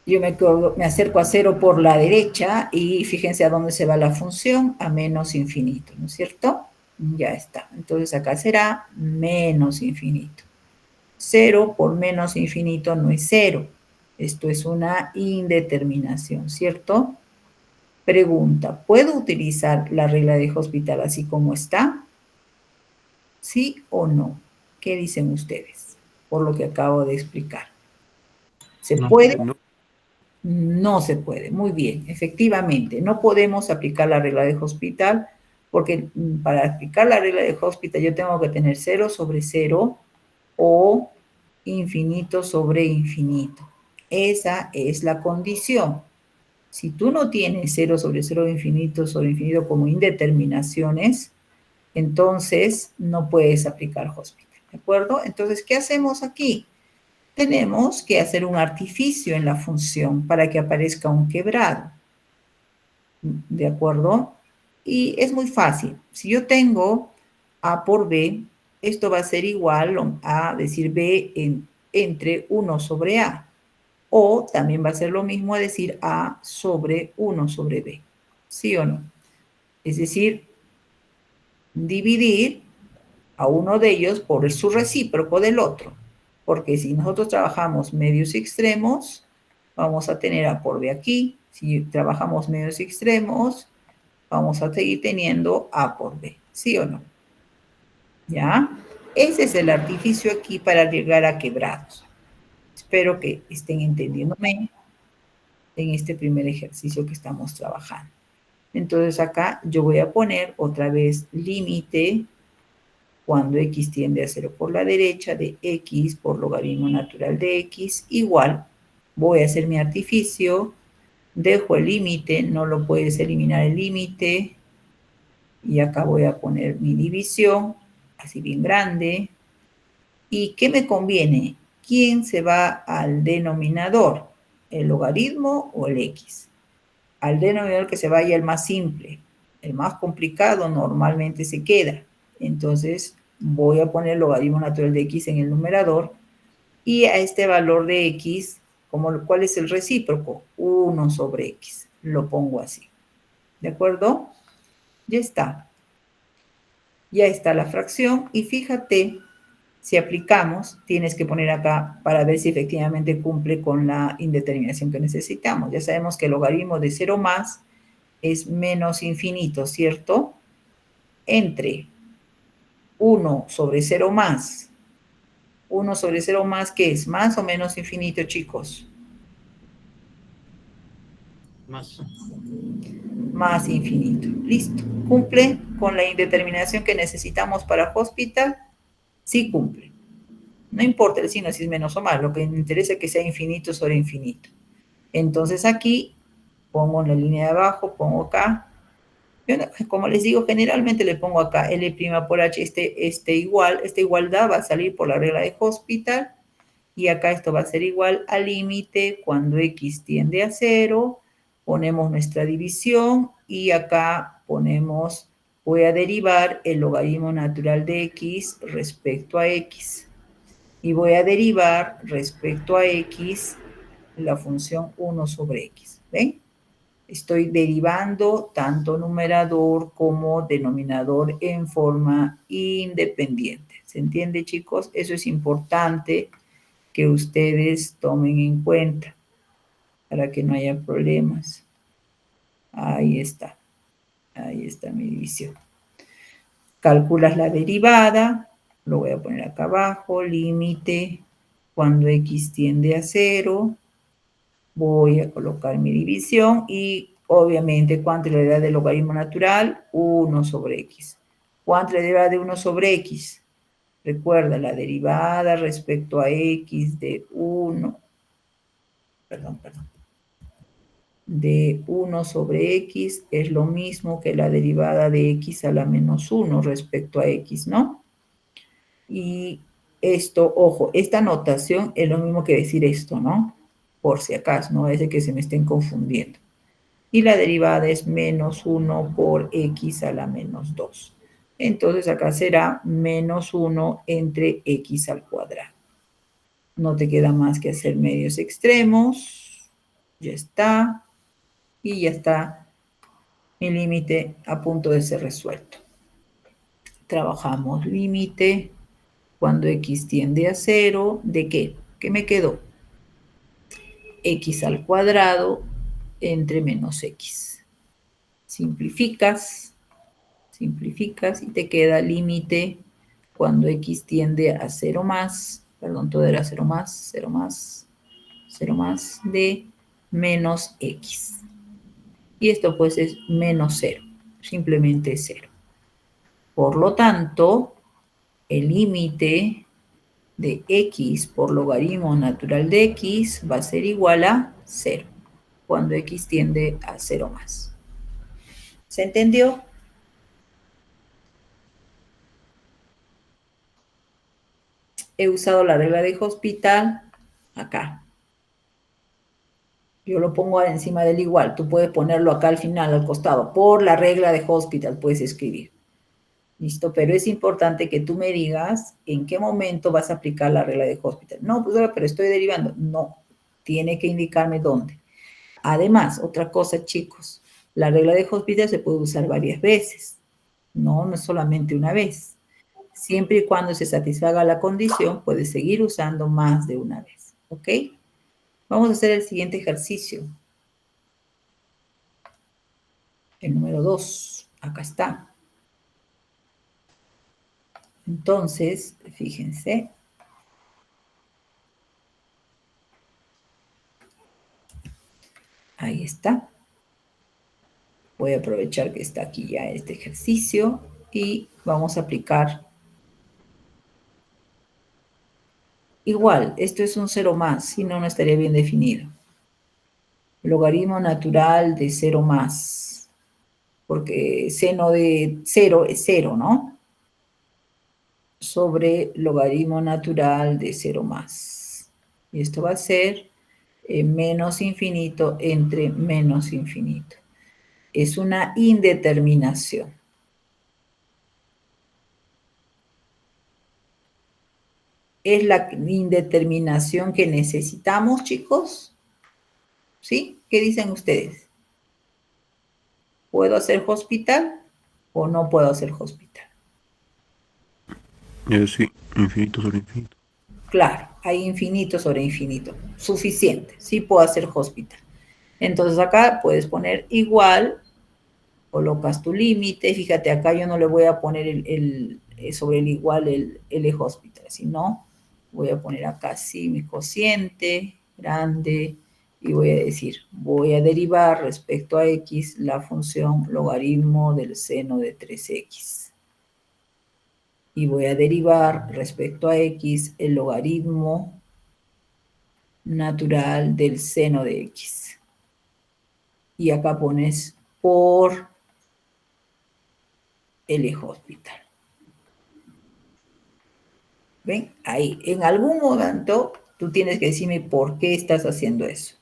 Yo me acerco a cero por la derecha y fíjense a dónde se va la función, a menos infinito, ¿no es cierto? Ya está. Entonces acá será menos infinito. Cero por menos infinito no es cero. Esto es una indeterminación, ¿cierto? Pregunta, ¿puedo utilizar la regla de Hospital así como está? ¿Sí o no? ¿Qué dicen ustedes? Por lo que acabo de explicar. ¿Se puede? No. No se puede. Muy bien, efectivamente. No podemos aplicar la regla de Hospital porque para aplicar la regla de Hospital yo tengo que tener 0 sobre 0 o infinito sobre infinito. Esa es la condición. Si tú no tienes 0 sobre infinito como indeterminaciones, entonces no puedes aplicar Hospital, ¿de acuerdo? Entonces, ¿qué hacemos aquí? Tenemos que hacer un artificio en la función para que aparezca un quebrado, ¿de acuerdo? Y es muy fácil. Si yo tengo A por B, esto va a ser igual a decir B entre 1 sobre A. O también va a ser lo mismo a decir A sobre 1 sobre B. ¿Sí o no? Es decir, dividir a uno de ellos por su recíproco del otro. Porque si nosotros trabajamos medios y extremos, vamos a tener A por B aquí. Si trabajamos medios y extremos, vamos a seguir teniendo A por B. ¿Sí o no? ¿Ya? Ese es el artificio aquí para llegar a quebrados. Espero que estén entendiéndome en este primer ejercicio que estamos trabajando. Entonces acá yo voy a poner otra vez límite cuando x tiende a 0 por la derecha de x por logaritmo natural de x igual, voy a hacer mi artificio, dejo el límite, no lo puedes eliminar el límite, y acá voy a poner mi división, así bien grande. ¿Y qué me conviene? ¿Quién se va al denominador? ¿El logaritmo o el x? Al denominador que se vaya el más simple. El más complicado normalmente se queda. Entonces voy a poner el logaritmo natural de x en el numerador y a este valor de x, ¿cuál es el recíproco? 1 sobre x. Lo pongo así. ¿De acuerdo? Ya está. Ya está la fracción y fíjate, si aplicamos, tienes que poner acá para ver si efectivamente cumple con la indeterminación que necesitamos. Ya sabemos que el logaritmo de 0 más es menos infinito, ¿cierto? Entre 1 sobre 0 más. 1 sobre 0 más, ¿qué es? ¿Más o menos infinito, chicos? Más. Más infinito. Listo. ¿Cumple con la indeterminación que necesitamos para Hospital? Sí cumple. No importa el signo si es menos o más, lo que me interesa es que sea infinito sobre infinito. Entonces aquí pongo en la línea de abajo, pongo acá. Yo, como les digo, generalmente le pongo acá L' por H, esta igualdad va a salir por la regla de Hospital, y acá esto va a ser igual al límite cuando x tiende a 0, ponemos nuestra división, y acá ponemos, voy a derivar el logaritmo natural de x respecto a x, y voy a derivar respecto a x la función 1 sobre x, ¿ven? Estoy derivando tanto numerador como denominador en forma independiente. ¿Se entiende, chicos? Eso es importante que ustedes tomen en cuenta para que no haya problemas. Ahí está. Ahí está mi división. Calculas la derivada. Lo voy a poner acá abajo. Límite cuando x tiende a 0. Voy a colocar mi división y obviamente, ¿cuánto es la derivada del logaritmo natural? 1 sobre x. ¿Cuánto es la derivada de 1 sobre x? Recuerda, la derivada respecto a x de 1, de 1 sobre x es lo mismo que la derivada de x a la menos 1 respecto a x, ¿no? Y esto, ojo, esta notación es lo mismo que decir esto, ¿no? por si acaso, no es que se me estén confundiendo. Y la derivada es menos 1 por x a la menos 2. Entonces acá será menos 1 entre x al cuadrado. No te queda más que hacer medios extremos. Ya está. Y ya está mi límite a punto de ser resuelto. Trabajamos límite cuando x tiende a 0. ¿De qué? ¿Qué me quedó? X al cuadrado entre menos x. Simplificas y te queda límite cuando x tiende a 0 más, perdón, todo era 0 más, 0 más, 0 más de menos x. Y esto pues es menos 0, simplemente 0. Por lo tanto, el límite de x por logaritmo natural de x va a ser igual a 0, cuando x tiende a 0 más. ¿Se entendió? He usado la regla de Hospital acá. Yo lo pongo encima del igual. Tú puedes ponerlo acá al final, al costado. Por la regla de Hospital puedes escribir. ¿Listo? Pero es importante que tú me digas en qué momento vas a aplicar la regla de Hospital. No, pues pero estoy derivando. No, tiene que indicarme dónde. Además, otra cosa, chicos. La regla de Hospital se puede usar varias veces. No es solamente una vez. Siempre y cuando se satisfaga la condición, puedes seguir usando más de una vez. ¿Ok? Vamos a hacer el siguiente ejercicio. El número 2. Acá está. Entonces, fíjense. Ahí está. Voy a aprovechar que está aquí ya este ejercicio y vamos a aplicar. Igual, esto es un 0 más, si no, no estaría bien definido. Logaritmo natural de 0 más, porque seno de 0 es 0, ¿no? Sobre logaritmo natural de 0 más. Y esto va a ser menos infinito entre menos infinito. Es una indeterminación. ¿Es la indeterminación que necesitamos, chicos? ¿Sí? ¿Qué dicen ustedes? ¿Puedo hacer hospital o no puedo hacer hospital? Sí, infinito sobre infinito. Claro, hay infinito sobre infinito. Suficiente. Sí puedo hacer hospital. Entonces acá puedes poner igual, colocas tu límite. Fíjate, acá yo no le voy a poner sobre el igual el L hospital, sino voy a poner acá sí mi cociente grande y voy a decir, voy a derivar respecto a x la función logaritmo del seno de 3x. Y voy a derivar respecto a x el logaritmo natural del seno de x. Y acá pones por L hospital. ¿Ven? Ahí, en algún momento, tú tienes que decirme por qué estás haciendo eso.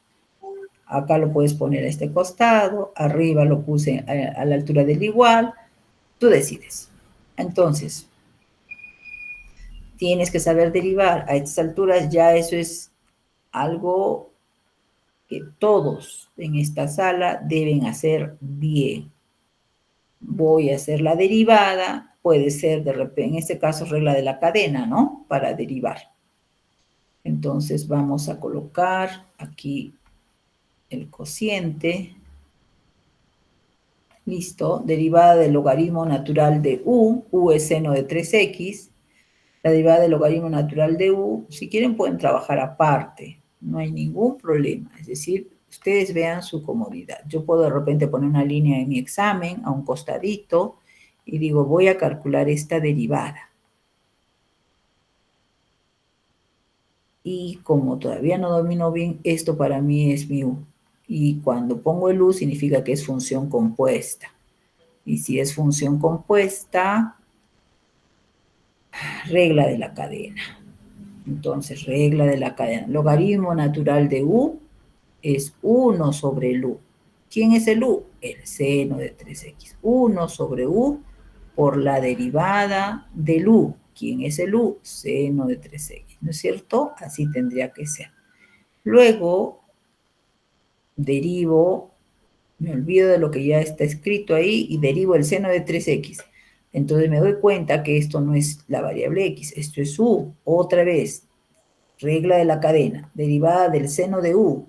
Acá lo puedes poner a este costado, arriba lo puse a la altura del igual, tú decides. Entonces, tienes que saber derivar. A estas alturas ya eso es algo que todos en esta sala deben hacer bien. Voy a hacer la derivada, puede ser de repente, en este caso regla de la cadena, ¿no? Para derivar. Entonces vamos a colocar aquí el cociente. Listo. Derivada del logaritmo natural de u. U es seno de 3x. La derivada del logaritmo natural de u. Si quieren pueden trabajar aparte. No hay ningún problema. Es decir, ustedes vean su comodidad. Yo puedo de repente poner una línea en mi examen a un costadito y digo, voy a calcular esta derivada. Y como todavía no domino bien, esto para mí es mi u. Y cuando pongo el u significa que es función compuesta. Y si es función compuesta, regla de la cadena. Entonces, regla de la cadena. Logaritmo natural de u es 1 sobre el u. ¿Quién es el u? El seno de 3x. 1 sobre u por la derivada del u. ¿Quién es el u? Seno de 3x, ¿no es cierto? Así tendría que ser. Luego, derivo, me olvido de lo que ya está escrito ahí y derivo el seno de 3x. Entonces me doy cuenta que esto no es la variable x, esto es u. Otra vez, regla de la cadena, derivada del seno de u.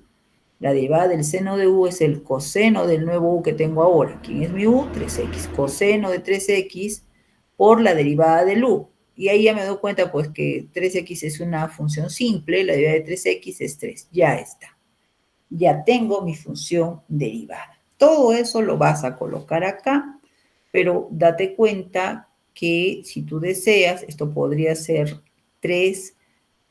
La derivada del seno de u es el coseno del nuevo u que tengo ahora. ¿Quién es mi u? 3x. Coseno de 3x por la derivada del u. Y ahí ya me doy cuenta pues que 3x es una función simple, la derivada de 3x es 3. Ya está. Ya tengo mi función derivada. Todo eso lo vas a colocar acá, pero date cuenta que si tú deseas, esto podría ser 3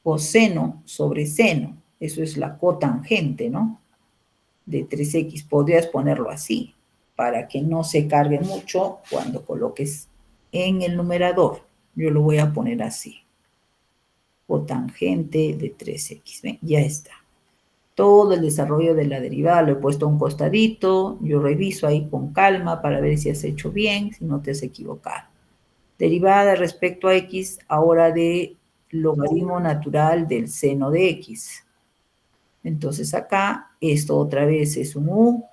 coseno sobre seno. Eso es la cotangente, ¿no? De 3x. Podrías ponerlo así, para que no se cargue mucho cuando coloques en el numerador. Yo lo voy a poner así. Cotangente de 3x. ¿Ven? Ya está. Todo el desarrollo de la derivada lo he puesto a un costadito. Yo reviso ahí con calma para ver si has hecho bien, si no te has equivocado. Derivada respecto a x, ahora de logaritmo natural del seno de x. Entonces acá, esto otra vez es un u,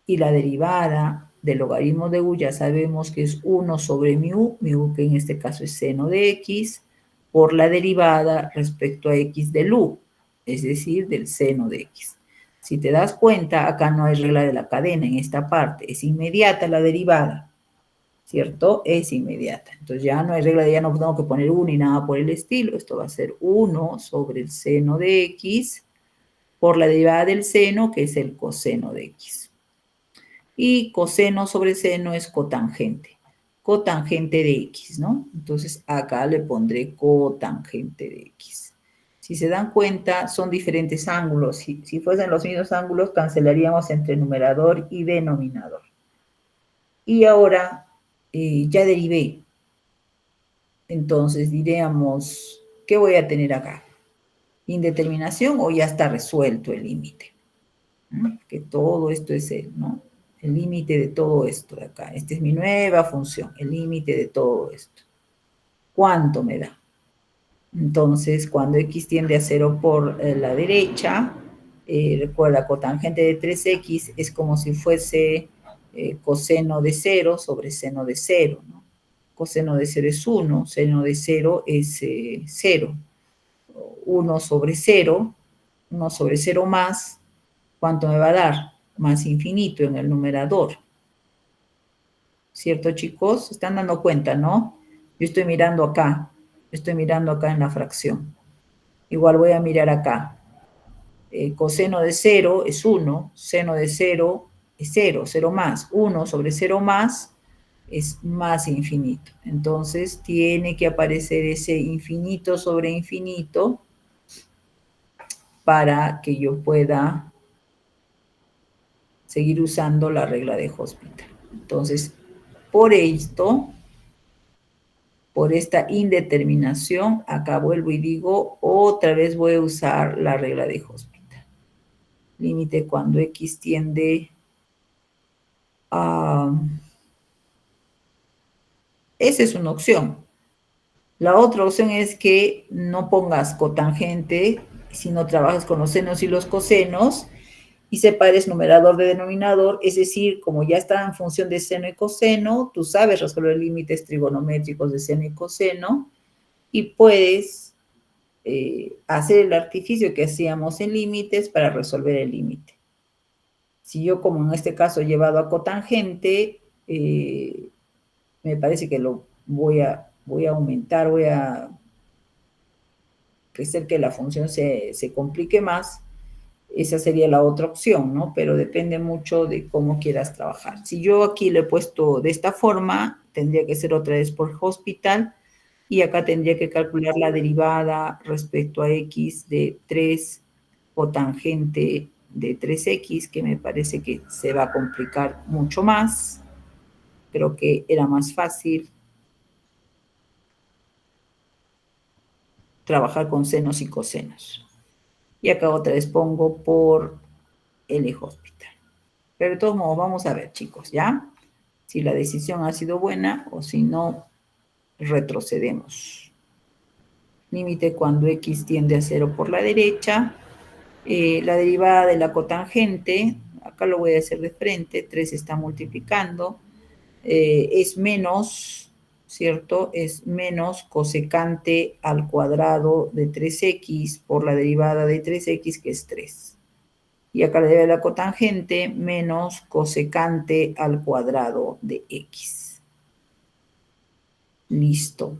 y la derivada del logaritmo de u ya sabemos que es 1 sobre mi u que en este caso es seno de x, por la derivada respecto a x del u, es decir, del seno de x. Si te das cuenta, acá no hay regla de la cadena en esta parte, es inmediata la derivada, ¿cierto? Es inmediata. Entonces ya no hay regla, ya no tengo que poner 1 ni nada por el estilo, esto va a ser 1 sobre el seno de x por la derivada del seno, que es el coseno de x. Y coseno sobre seno es cotangente. Cotangente de x, ¿no? Entonces acá le pondré cotangente de x. Si se dan cuenta, son diferentes ángulos. Si fuesen los mismos ángulos, cancelaríamos entre numerador y denominador. Y ahora ya derivé. Entonces diríamos, ¿qué voy a tener acá? ¿Indeterminación o ya está resuelto el límite? Que todo esto es el, ¿no? El límite de todo esto de acá. Esta es mi nueva función, el límite de todo esto. ¿Cuánto me da? Entonces, cuando x tiende a 0 por la derecha, recuerda, cotangente de 3x es como si fuese coseno de 0 sobre seno de 0, ¿no? Coseno de 0 es 1, seno de 0 es 0. 1 sobre 0, 1 sobre 0 más, ¿cuánto me va a dar? Más infinito en el numerador. ¿Cierto, chicos? Se están dando cuenta, ¿no? Yo estoy mirando acá en la fracción. Igual voy a mirar acá. Coseno de 0 es 1, seno de 0 es 0, 0 más. 1 sobre 0 más es más infinito. Entonces, tiene que aparecer ese infinito sobre infinito para que yo pueda seguir usando la regla de Hospital. Entonces, por esto, por esta indeterminación, acá vuelvo y digo, otra vez voy a usar la regla de Hospital. Límite cuando x tiende a... Esa es una opción. La otra opción es que no pongas cotangente, sino trabajas con los senos y los cosenos, y separes numerador de denominador, es decir, como ya está en función de seno y coseno, tú sabes resolver límites trigonométricos de seno y coseno, y puedes hacer el artificio que hacíamos en límites para resolver el límite. Si yo, como en este caso, he llevado a cotangente, me parece que lo voy a aumentar, voy a hacer que la función se complique más. Esa sería la otra opción, ¿no? Pero depende mucho de cómo quieras trabajar. Si yo aquí lo he puesto de esta forma, tendría que ser otra vez por Hospital, y acá tendría que calcular la derivada respecto a x de 3 cotangente de 3x, que me parece que se va a complicar mucho más. Creo que era más fácil trabajar con senos y cosenos. Y acá otra vez pongo por L hospital. Pero de todos modos, vamos a ver, chicos, ¿ya? Si la decisión ha sido buena o si no, retrocedemos. Límite cuando X tiende a 0 por la derecha. La derivada de la cotangente, acá lo voy a hacer de frente, 3 está multiplicando, es menos, ¿cierto? Es menos cosecante al cuadrado de 3x por la derivada de 3x, que es 3. Y acá la derivada de la cotangente menos cosecante al cuadrado de x. Listo.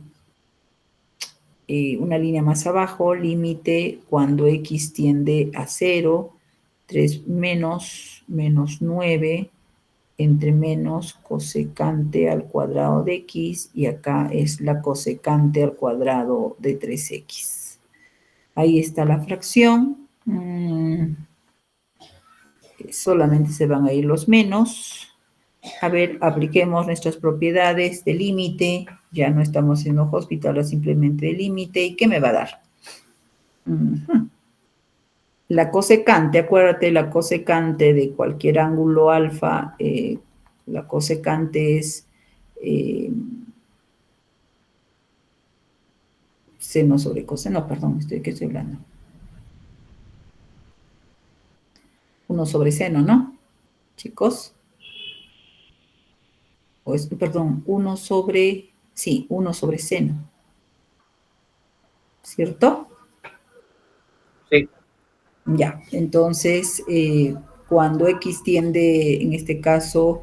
Una línea más abajo, límite cuando x tiende a 0, 3 menos 9, entre menos cosecante al cuadrado de x, y acá es la cosecante al cuadrado de 3x. Ahí está la fracción. Solamente se van a ir los menos. A ver, apliquemos nuestras propiedades de límite. Ya no estamos haciendo hospital, ahora simplemente de límite. ¿Y qué me va a dar? La cosecante, acuérdate, la cosecante de cualquier ángulo alfa, la cosecante es seno sobre coseno, perdón, ¿qué estoy hablando? 1 sobre seno, ¿no? Chicos. Perdón, 1 sobre, sí, 1 sobre seno. ¿Cierto? Sí. Ya, entonces, cuando x tiende, en este caso,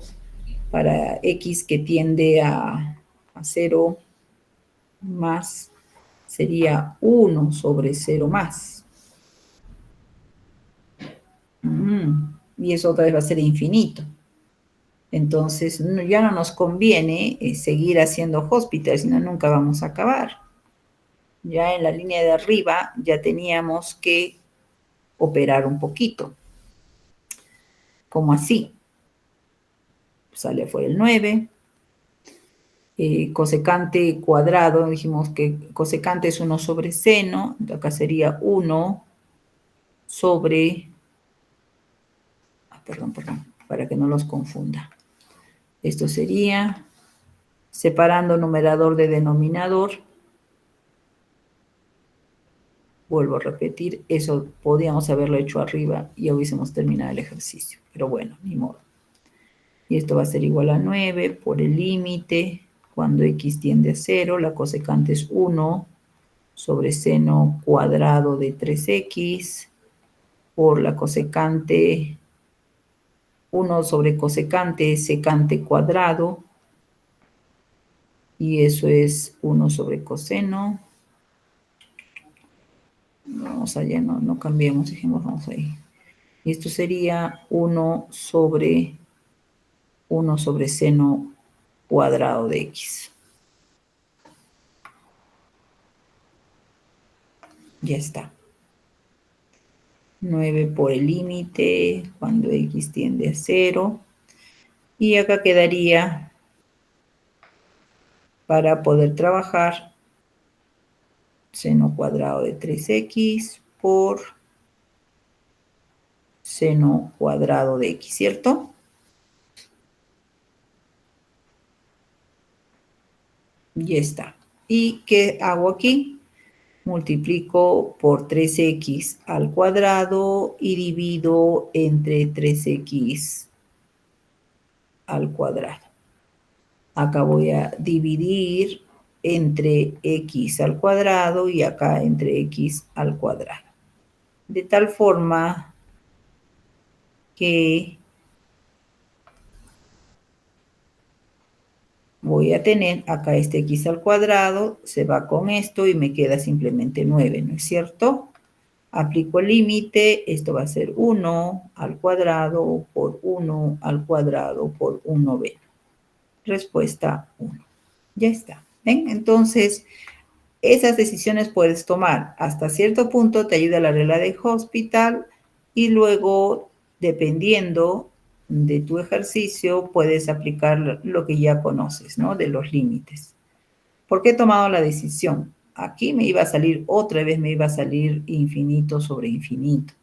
para x que tiende a 0 más, sería 1 sobre 0 más. Y eso otra vez va a ser infinito. Entonces, ya no nos conviene seguir haciendo hospital, sino nunca vamos a acabar. Ya en la línea de arriba ya teníamos que operar un poquito. Como así. Sale afuera el 9. Cosecante cuadrado, dijimos que cosecante es 1 sobre seno. Acá sería 1 sobre... perdón, para que no los confunda. Esto sería separando numerador de denominador. Vuelvo a repetir, eso podíamos haberlo hecho arriba y ya hubiésemos terminado el ejercicio. Pero bueno, ni modo. Y esto va a ser igual a 9 por el límite. Cuando x tiende a 0, la cosecante es 1 sobre seno cuadrado de 3x por la cosecante, 1 sobre cosecante es secante cuadrado, y eso es 1 sobre coseno. Vamos allá, no cambiemos, dijimos, vamos ahí. Y esto sería 1 sobre seno cuadrado de x. Ya está. 9 por el límite cuando x tiende a 0. Y acá quedaría, para poder trabajar, seno cuadrado de 3x por seno cuadrado de x, ¿cierto? Ya está. ¿Y qué hago aquí? Multiplico por 3x al cuadrado y divido entre 3x al cuadrado. Acá voy a dividir entre x al cuadrado y acá entre x al cuadrado. De tal forma que voy a tener acá este x al cuadrado, se va con esto y me queda simplemente 9, ¿no es cierto? Aplico el límite, esto va a ser 1 al cuadrado por 1 al cuadrado por 1b. Respuesta 1. Ya está. ¿Ven? Entonces, esas decisiones puedes tomar. Hasta cierto punto te ayuda la regla de Hospital y luego, dependiendo de tu ejercicio, puedes aplicar lo que ya conoces, ¿no? De los límites. ¿Por qué he tomado la decisión? Aquí me iba a salir, otra vez me iba a salir infinito sobre infinito.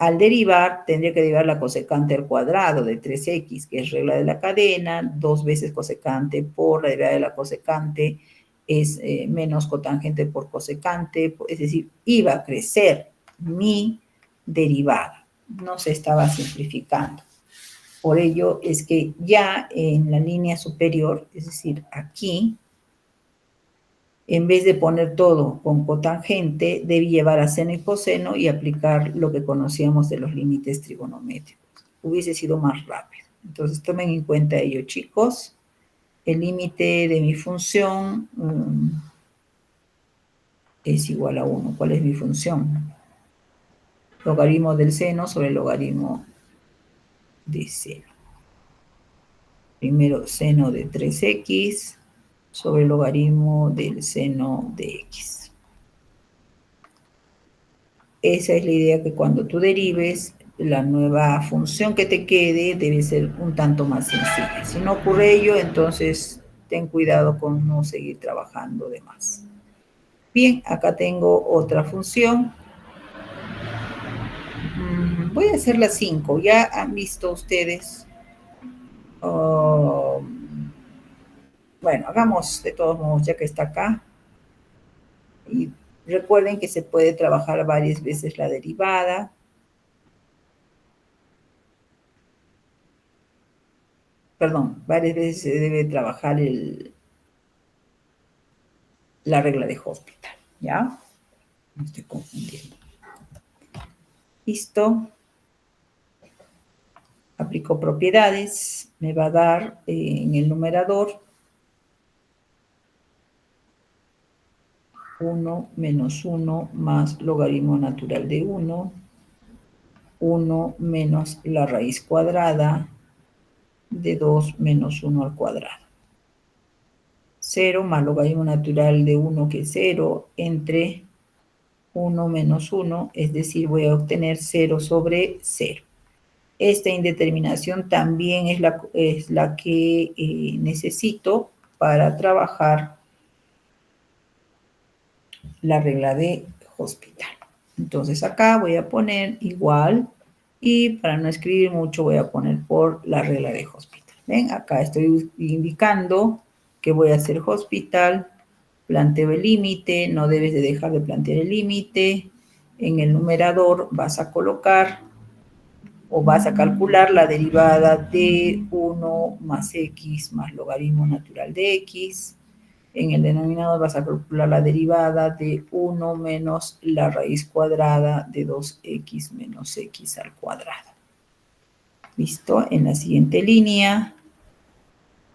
al derivar, tendría que derivar la cosecante al cuadrado de 3x, que es regla de la cadena, 2 veces cosecante por la derivada de la cosecante, es menos cotangente por cosecante, es decir, iba a crecer mi derivada. No se estaba simplificando. Por ello es que ya en la línea superior, es decir, aquí, en vez de poner todo con cotangente, debí llevar a seno y coseno y aplicar lo que conocíamos de los límites trigonométricos. Hubiese sido más rápido. Entonces, tomen en cuenta ello, chicos. El límite de mi función es igual a 1. ¿Cuál es mi función? Logaritmo del seno sobre el logaritmo de seno. Primero, seno de 3x sobre el logaritmo del seno de x. Esa es la idea, que cuando tú derives, la nueva función que te quede debe ser un tanto más sencilla. Si no ocurre ello, entonces ten cuidado con no seguir trabajando de más. Bien, acá tengo otra función. Voy a hacer la 5. Ya han visto ustedes. Bueno, hagamos de todos modos, ya que está acá. Y recuerden que se puede trabajar varias veces la derivada. Perdón, varias veces se debe trabajar la regla de Hospital, ¿ya? Me estoy confundiendo. Listo. Aplico propiedades. Me va a dar en el numerador 1 menos 1 más logaritmo natural de 1, 1 menos la raíz cuadrada de 2 menos 1 al cuadrado. 0 más logaritmo natural de 1, que es 0, entre 1 menos 1, es decir, voy a obtener 0 sobre 0. Esta indeterminación también es la que necesito para trabajar la regla de Hospital. Entonces acá voy a poner igual, y para no escribir mucho voy a poner por la regla de Hospital. ¿Ven? Acá estoy indicando que voy a hacer Hospital, planteo el límite, no debes de dejar de plantear el límite. En el numerador vas a colocar o vas a calcular la derivada de 1 más x más logaritmo natural de x. En el denominador vas a calcular la derivada de 1 menos la raíz cuadrada de 2x menos x al cuadrado. ¿Listo? En la siguiente línea,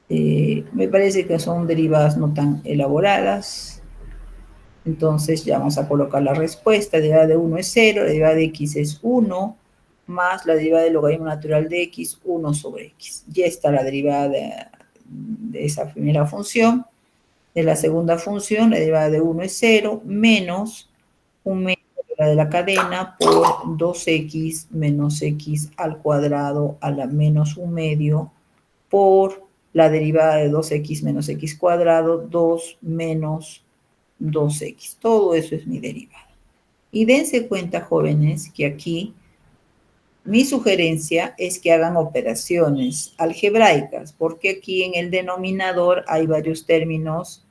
me parece que son derivadas no tan elaboradas. Entonces ya vamos a colocar la respuesta. La derivada de 1 es 0, la derivada de x es 1, más la derivada del logaritmo natural de x, 1 sobre x. Ya está la derivada de esa primera función. De la segunda función, la derivada de 1 es 0, menos un medio de la cadena por 2x menos x al cuadrado a la menos un medio por la derivada de 2x menos x cuadrado, 2 menos 2x. Todo eso es mi derivada. Y dense cuenta, jóvenes, que aquí mi sugerencia es que hagan operaciones algebraicas, porque aquí en el denominador hay varios términos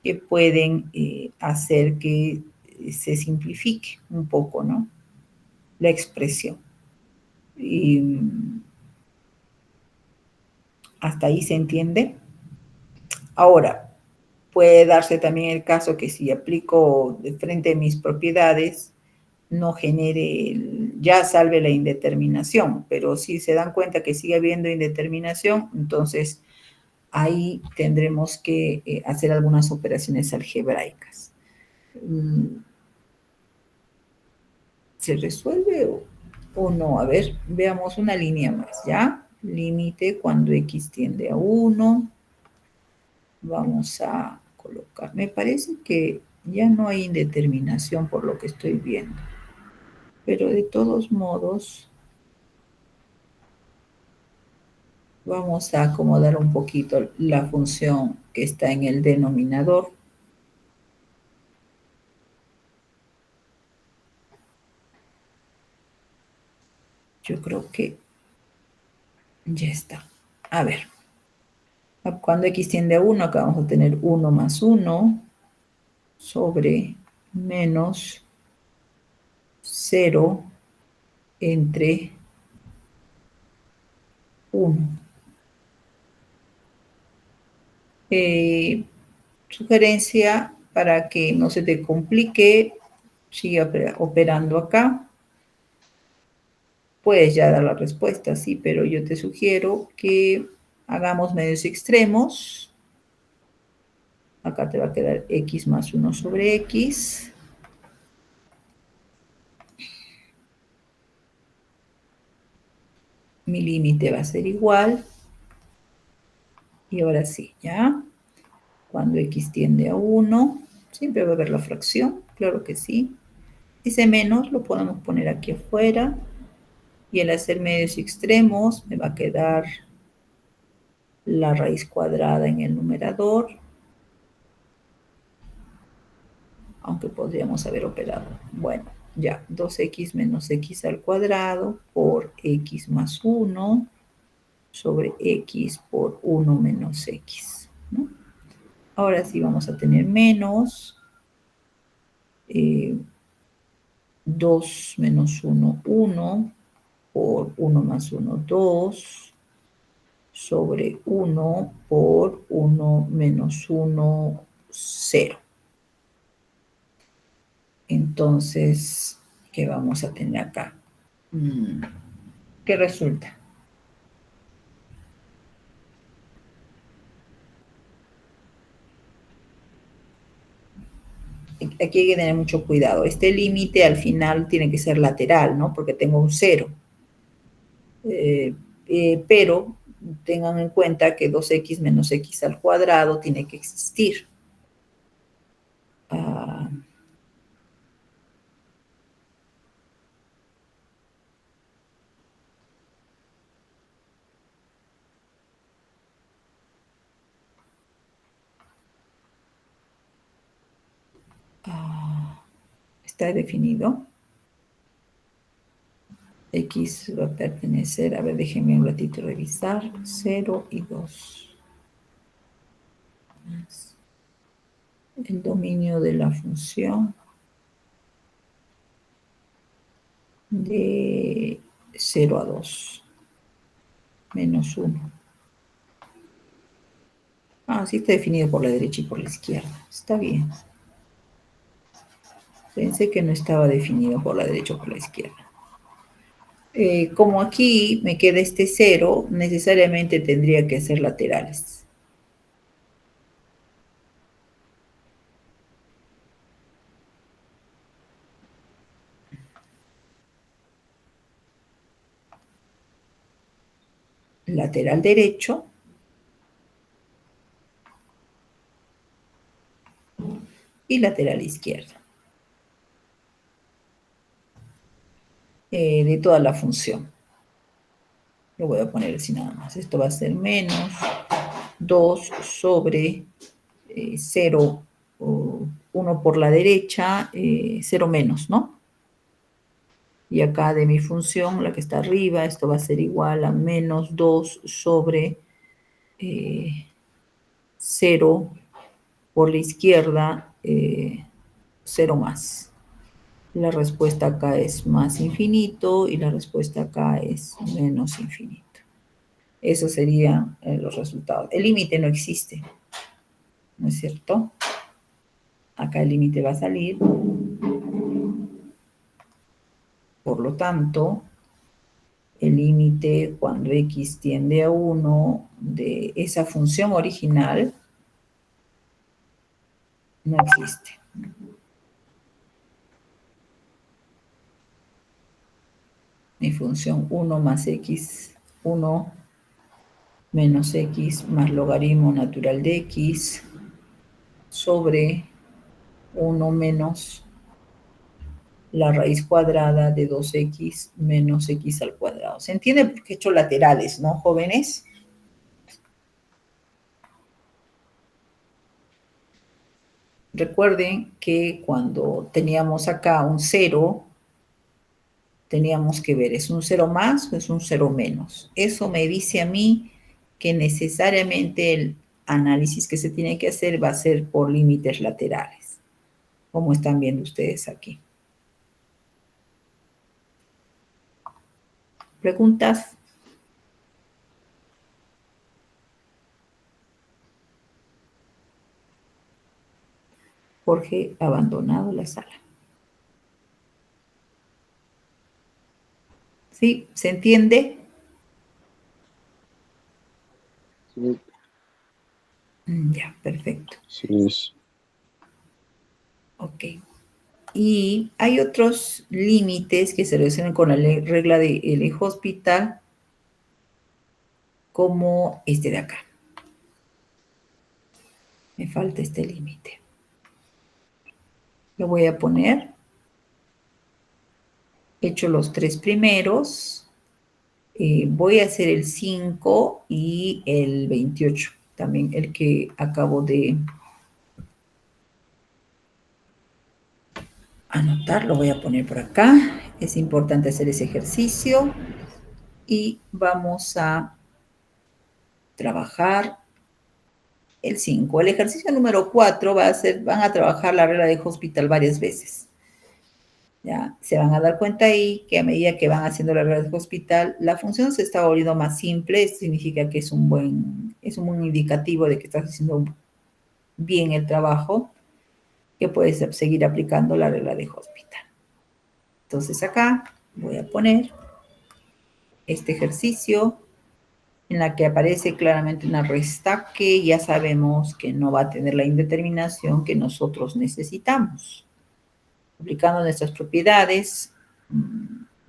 que pueden hacer que se simplifique un poco, ¿no? La expresión. Y hasta ahí se entiende. Ahora, puede darse también el caso que si aplico de frente mis propiedades, no genere, ya salve la indeterminación, pero si se dan cuenta que sigue habiendo indeterminación, entonces ahí tendremos que hacer algunas operaciones algebraicas. ¿Se resuelve o no? A ver, veamos una línea más, ¿ya? Límite cuando x tiende a 1. Vamos a colocar. Me parece que ya no hay indeterminación por lo que estoy viendo. Pero de todos modos, vamos a acomodar un poquito la función que está en el denominador. Yo creo que ya está. A ver. Cuando x tiende a 1, acá vamos a tener 1 más 1 sobre menos 0 entre 1. Sugerencia para que no se te complique, sigue operando acá. Puedes ya dar la respuesta, sí, pero yo te sugiero que hagamos medios extremos. Acá te va a quedar x más 1 sobre x. Mi límite va a ser igual. Y ahora sí, ¿ya? Cuando x tiende a 1, siempre va a haber la fracción, claro que sí. Ese menos lo podemos poner aquí afuera. Y al hacer medios extremos me va a quedar la raíz cuadrada en el numerador. Aunque podríamos haber operado. Bueno, ya, 2x menos x al cuadrado por x más 1 sobre x por 1 menos x, ¿no? Ahora sí vamos a tener menos 2 menos 1, 1, por 1 más 1, 2, sobre 1 por 1 menos 1, 0. Entonces, ¿qué vamos a tener acá? ¿Qué resulta? Aquí hay que tener mucho cuidado. Este límite al final tiene que ser lateral, ¿no? Porque tengo un 0. Pero tengan en cuenta que 2x menos x al cuadrado tiene que existir. Está definido. X va a pertenecer, a ver, déjenme un ratito revisar, 0 y 2. El dominio de la función de 0 a 2, menos 1. Sí está definido por la derecha y por la izquierda. Está bien. Pensé que no estaba definido por la derecha o por la izquierda. Como aquí me queda este 0, necesariamente tendría que ser laterales. Lateral derecho y lateral izquierdo. De toda la función. Lo voy a poner así nada más. Esto va a ser menos 2 sobre 0, 1 por la derecha, 0 menos, ¿no? Y acá de mi función, la que está arriba, esto va a ser igual a menos 2 sobre 0 por la izquierda, 0 más. La respuesta acá es más infinito y la respuesta acá es menos infinito. Esos serían los resultados. El límite no existe, ¿no es cierto? Acá el límite va a salir. Por lo tanto, el límite cuando x tiende a 1 de esa función original no existe. Mi función 1 más x, 1 menos x más logaritmo natural de x sobre 1 menos la raíz cuadrada de 2x menos x al cuadrado. ¿Se entiende? Porque he hecho laterales, ¿no, jóvenes? Recuerden que cuando teníamos acá un 0, teníamos que ver, ¿es un 0 más o es un 0 menos? Eso me dice a mí que necesariamente el análisis que se tiene que hacer va a ser por límites laterales, como están viendo ustedes aquí. ¿Preguntas? Jorge ha abandonado la sala. ¿Sí? ¿Se entiende? Sí, Ya, perfecto. sí, Luis. Ok. Y hay otros límites que se relacionan con la regla de L hospital, como este de acá. Me falta este límite. Lo voy a poner. He hecho los 3 primeros. Voy a hacer el 5 y el 28. También el que acabo de anotar, lo voy a poner por acá. Es importante hacer ese ejercicio. Y vamos a trabajar el 5. El ejercicio número 4 va a ser, van a trabajar la regla de Hospital varias veces. Ya se van a dar cuenta ahí que a medida que van haciendo la regla de Hospital, la función se está volviendo más simple. Esto significa que es un buen indicativo de que estás haciendo bien el trabajo, que puedes seguir aplicando la regla de Hospital. Entonces acá voy a poner este ejercicio en la que aparece claramente una resta que ya sabemos que no va a tener la indeterminación que nosotros necesitamos. Aplicando nuestras propiedades,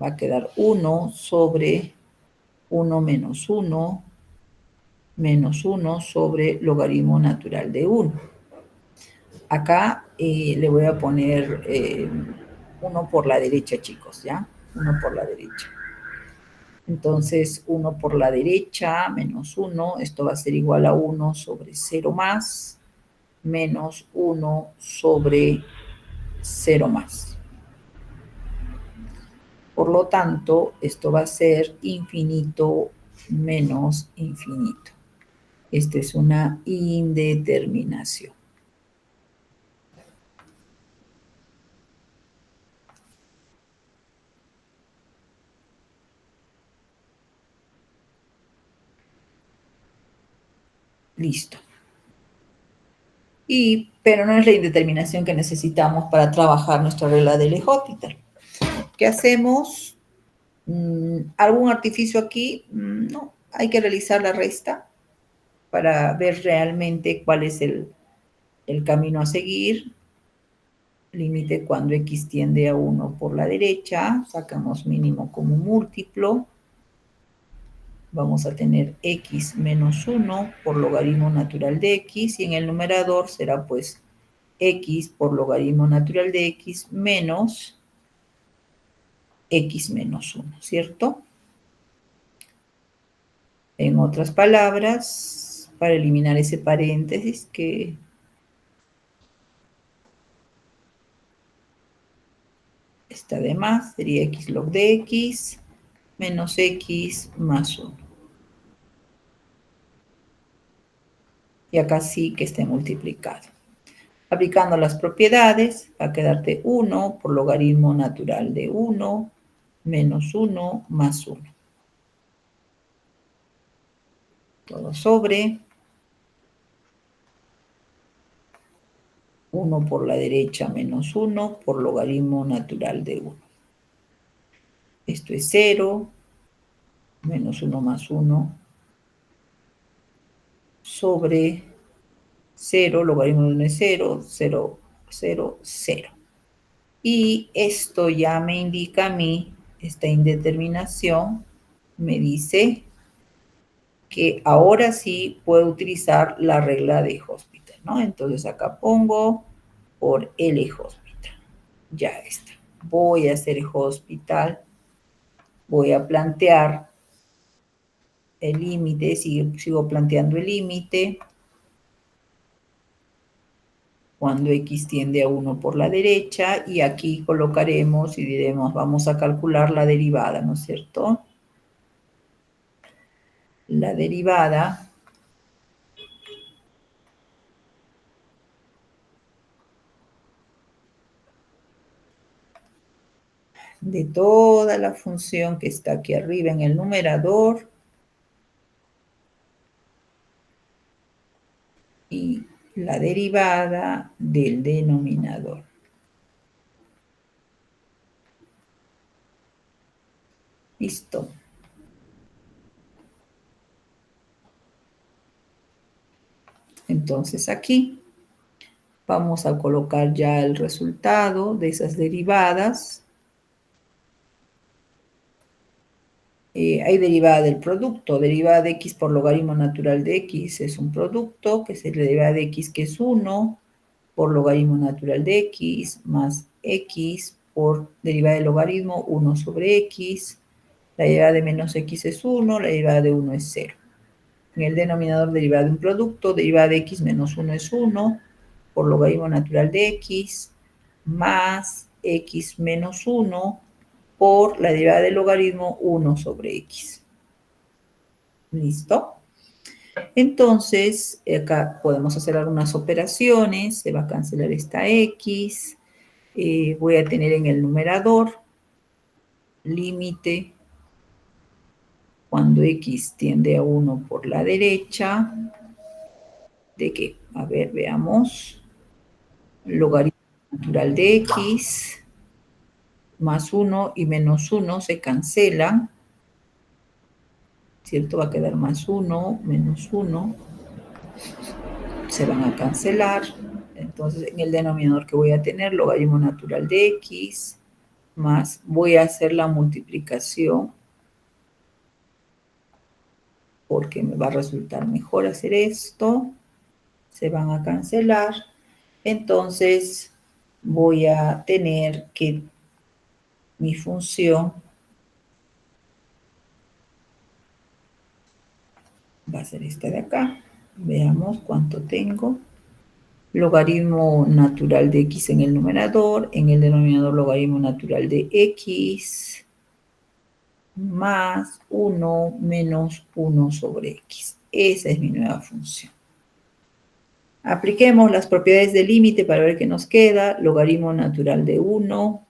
va a quedar 1 sobre 1 menos 1 menos 1 sobre logaritmo natural de 1. Acá le voy a poner 1 por la derecha, chicos, ¿ya? 1 por la derecha. Entonces, 1 por la derecha menos 1, esto va a ser igual a 1 sobre 0 más, menos 1 sobre 0 más. Por lo tanto, esto va a ser infinito menos infinito. Esta es una indeterminación. Listo. Pero no es la indeterminación que necesitamos para trabajar nuestra regla de L'Hopital. ¿Qué hacemos? ¿Algún artificio aquí? No, hay que realizar la resta para ver realmente cuál es el camino a seguir. Límite cuando x tiende a 1 por la derecha, sacamos mínimo como múltiplo. Vamos a tener x menos 1 por logaritmo natural de x, y en el numerador será pues x por logaritmo natural de x menos x menos 1, ¿cierto? En otras palabras, para eliminar ese paréntesis que está de más, sería x log de x menos x más 1. Y acá sí que esté multiplicado. Aplicando las propiedades, va a quedarte 1 por logaritmo natural de 1 menos 1 más 1. Todo sobre 1 por la derecha menos 1 por logaritmo natural de 1. Esto es 0, menos 1 más 1, sobre 0, logaritmo de 1 es 0, 0, 0, 0. Y esto ya me indica a mí, esta indeterminación, me dice que ahora sí puedo utilizar la regla de Hospital, ¿no? Entonces acá pongo por L Hospital. Ya está. Voy a hacer Hospital. Voy a plantear el límite, sigo planteando el límite. cuando x tiende a 1 por la derecha, y aquí colocaremos y diremos, vamos a calcular la derivada, ¿no es cierto? La derivada de toda la función que está aquí arriba en el numerador y la derivada del denominador. Listo. Entonces aquí vamos a colocar ya el resultado de esas derivadas. Hay derivada del producto. Derivada de x por logaritmo natural de x es un producto, que es la derivada de x, que es 1 por logaritmo natural de x, más x por derivada del logaritmo 1 sobre x. La derivada de menos x es 1, la derivada de 1 es 0. En el denominador, derivada de un producto, derivada de x menos 1 es 1 por logaritmo natural de x, más x menos 1 por la derivada del logaritmo 1 sobre x. ¿Listo? Entonces, acá podemos hacer algunas operaciones. Se va a cancelar esta x. Voy a tener en el numerador límite cuando x tiende a 1 por la derecha. ¿De qué? A ver, veamos. Logaritmo natural de x más 1 y menos 1 se cancelan. ¿Cierto? Va a quedar más 1, menos 1. Se van a cancelar. Entonces, en el denominador que voy a tener, logaritmo natural de x, más voy a hacer la multiplicación, porque me va a resultar mejor hacer esto. Se van a cancelar. Entonces, voy a tener que mi función va a ser esta de acá. Veamos cuánto tengo. Logaritmo natural de x en el numerador, en el denominador logaritmo natural de x, más 1 menos 1 sobre x. Esa es mi nueva función. Apliquemos las propiedades del límite para ver qué nos queda. Logaritmo natural de 1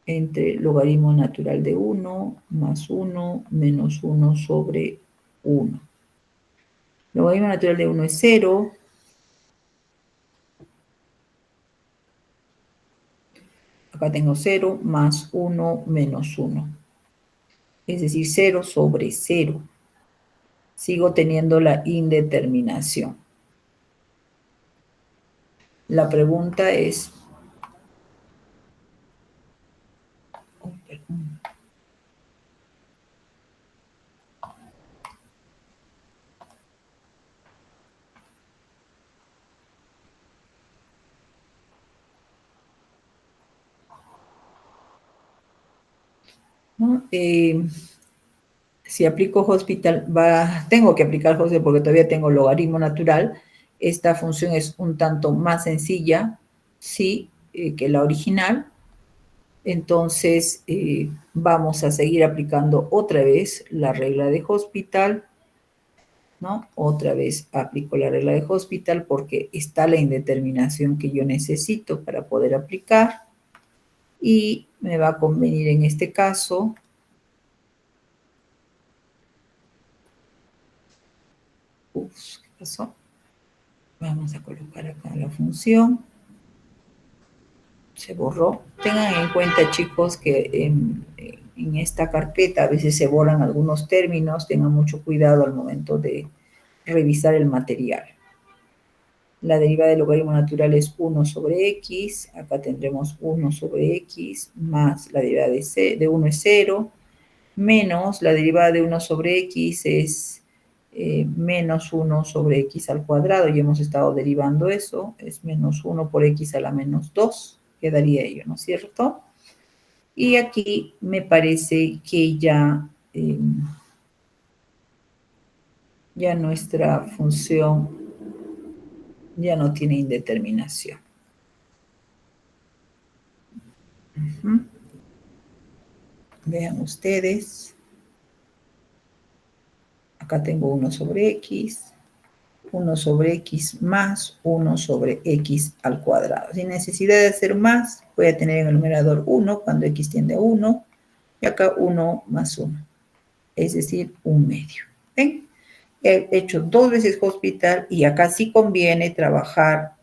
entre logaritmo natural de 1 más 1 menos 1 sobre 1. Logaritmo natural de 1 es 0. Acá tengo 0 más 1 menos 1. Es decir, 0 sobre 0. Sigo teniendo la indeterminación. La pregunta es... Oh, perdón. ¿No? Si aplico Hospital, tengo que aplicar Hospital porque todavía tengo logaritmo natural. Esta función es un tanto más sencilla, sí, que la original. Entonces, vamos a seguir aplicando otra vez la regla de Hospital, ¿no? Otra vez aplico la regla de Hospital porque está la indeterminación que yo necesito para poder aplicar. Y me va a convenir en este caso... Ups, ¿qué pasó? Vamos a colocar acá la función. Se borró. Tengan en cuenta, chicos, que en esta carpeta a veces se borran algunos términos. Tengan mucho cuidado al momento de revisar el material. La derivada del logaritmo natural es 1 sobre x. Acá tendremos 1 sobre x más la derivada de 1 es 0. Menos la derivada de 1 sobre x es menos 1 sobre x al cuadrado. Ya hemos estado derivando eso. Es menos 1 por x a la menos 2. Quedaría ello, ¿no es cierto? Y aquí me parece que ya nuestra función Ya no tiene indeterminación. Ujú. Vean ustedes. Acá tengo 1 sobre x, 1 sobre x más 1 sobre x al cuadrado. Sin necesidad de hacer más, voy a tener en el numerador 1 cuando x tiende a 1, y acá 1 más 1, es decir, 1/2. ¿Ven? He hecho 2 veces hospital y acá sí conviene trabajar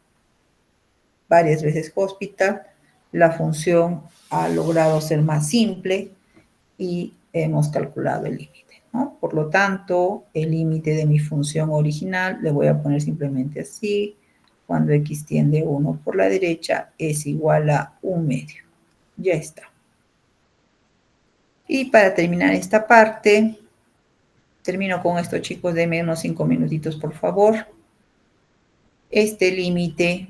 varias veces hospital. La función ha logrado ser más simple y hemos calculado el límite, ¿no? Por lo tanto, el límite de mi función original le voy a poner simplemente así. Cuando x tiende 1 por la derecha es igual a 1/2. Ya está. Y para terminar esta parte, termino con esto, chicos. Denme unos 5 minutitos, por favor. Este límite,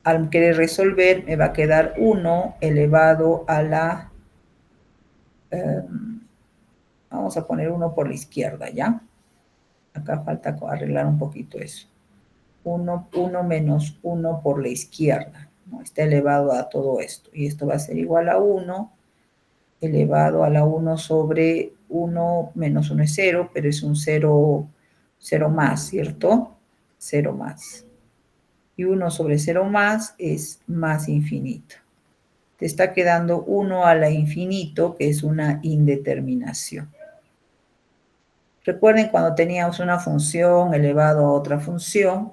al querer resolver, me va a quedar 1 elevado a la... vamos a poner 1 por la izquierda, ¿ya? Acá falta arreglar un poquito eso. 1 menos 1 por la izquierda, ¿no? Está elevado a todo esto. Y esto va a ser igual a 1 elevado a la 1 sobre 1 menos 1 es 0, pero es un 0 más, ¿cierto? 0 más. Y 1 sobre 0 más es más infinito. Te está quedando 1 a la infinito, que es una indeterminación. Recuerden cuando teníamos una función elevado a otra función,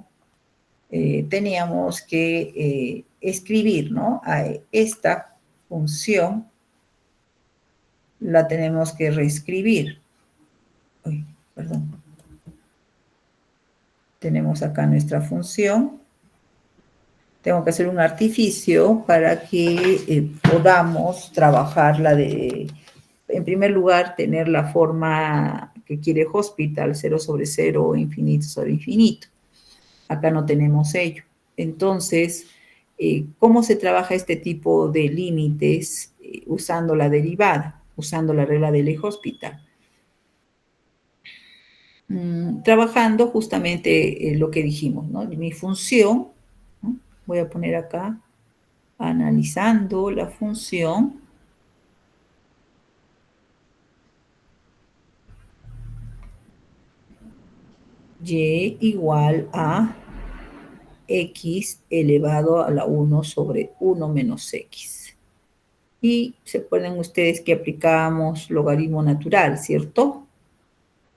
teníamos que escribir, ¿no? A esta función la tenemos que reescribir. Uy, perdón. Tenemos acá nuestra función. Tengo que hacer un artificio para que podamos trabajarla de... En primer lugar, tener la forma que quiere Hospital, 0 sobre 0, infinito sobre infinito. Acá no tenemos ello. Entonces, ¿cómo se trabaja este tipo de límites usando la derivada, usando la regla de L'Hospital? Trabajando justamente lo que dijimos, ¿no? Mi función, ¿no? Voy a poner acá, analizando la función, y igual a x elevado a la 1 sobre 1 menos x. Y se acuerdan ustedes que aplicamos logaritmo natural, ¿cierto?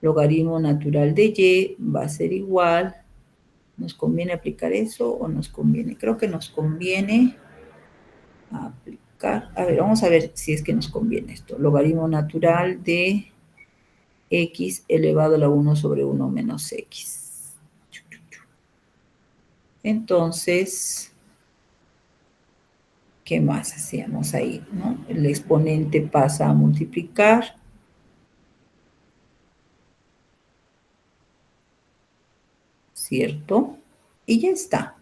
Logaritmo natural de y va a ser igual. ¿Nos conviene aplicar eso o nos conviene? Creo que nos conviene aplicar. A ver, vamos a ver si es que nos conviene esto. Logaritmo natural de x elevado a la 1 sobre 1 menos x. Entonces, ¿qué más hacíamos ahí, no? El exponente pasa a multiplicar. ¿Cierto? Y ya está.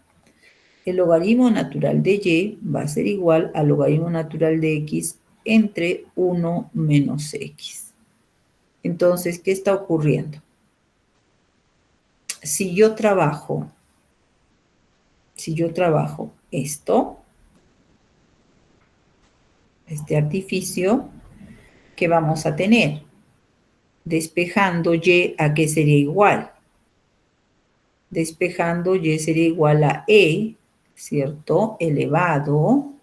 El logaritmo natural de y va a ser igual al logaritmo natural de x entre 1 menos x. Entonces, ¿qué está ocurriendo? Si yo trabajo esto, este artificio, ¿qué vamos a tener? Despejando y, ¿a qué sería igual? Despejando y sería igual a e, ¿cierto? Elevado,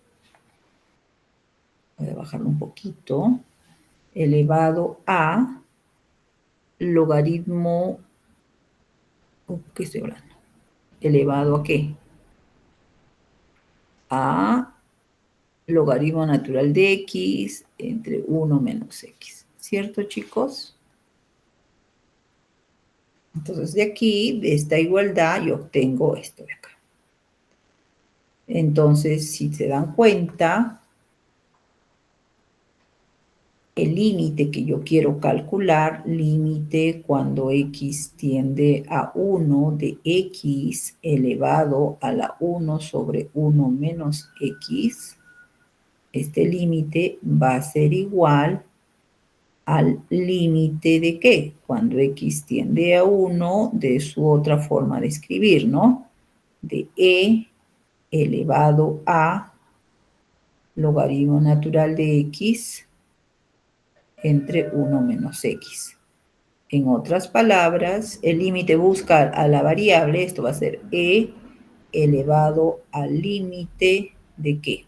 voy a bajarlo un poquito, elevado a logaritmo, ¿qué estoy hablando? ¿Elevado a qué? A logaritmo natural de x entre 1 menos x. ¿Cierto, chicos? Entonces, de aquí, de esta igualdad, yo obtengo esto de acá. Entonces, si se dan cuenta, el límite que yo quiero calcular, límite cuando x tiende a 1 de x elevado a la 1 sobre 1 menos x, este límite va a ser igual al límite de ¿qué? Cuando x tiende a 1 de su otra forma de escribir, ¿no? de e elevado a logaritmo natural de x entre 1 menos x. En otras palabras, el límite busca a la variable, esto va a ser e elevado al límite de ¿qué?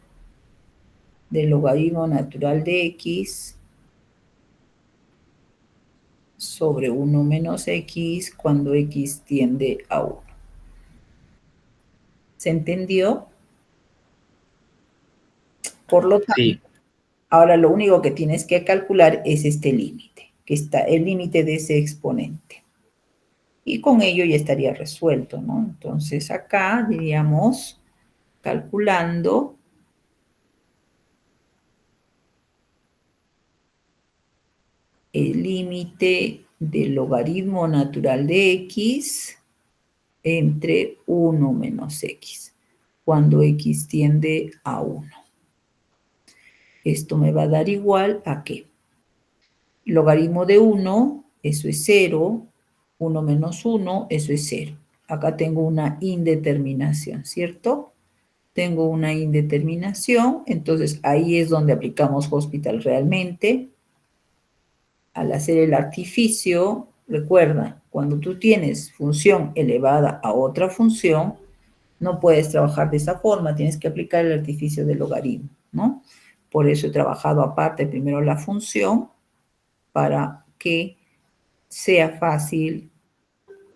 Del logaritmo natural de x sobre 1 menos x cuando x tiende a 1. ¿Se entendió? Por lo tanto, Sí. ahora lo único que tienes que calcular es este límite, que está el límite de ese exponente. Y con ello ya estaría resuelto, ¿no? Entonces acá diríamos, calculando el límite del logaritmo natural de x entre 1 menos x, cuando x tiende a 1. Esto me va a dar igual a ¿qué? Logaritmo de 1, eso es 0, 1 menos 1, eso es 0. Acá tengo una indeterminación, ¿cierto? Tengo una indeterminación, entonces ahí es donde aplicamos Hospital realmente. Al hacer el artificio, recuerda, cuando tú tienes función elevada a otra función, no puedes trabajar de esa forma, tienes que aplicar el artificio del logaritmo, ¿no? Por eso he trabajado aparte primero la función para que sea fácil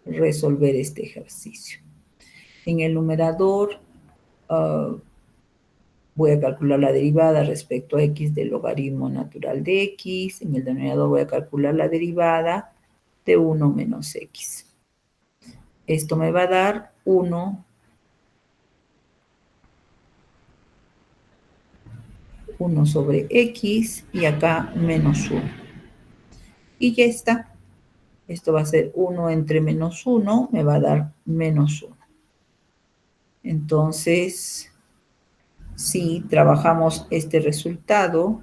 resolver este ejercicio. En el numerador voy a calcular la derivada respecto a x del logaritmo natural de x. En el denominador voy a calcular la derivada de 1 menos x. Esto me va a dar 1 sobre x y acá menos 1. Y ya está. Esto va a ser 1 entre menos 1, me va a dar menos 1. Entonces, si trabajamos este resultado,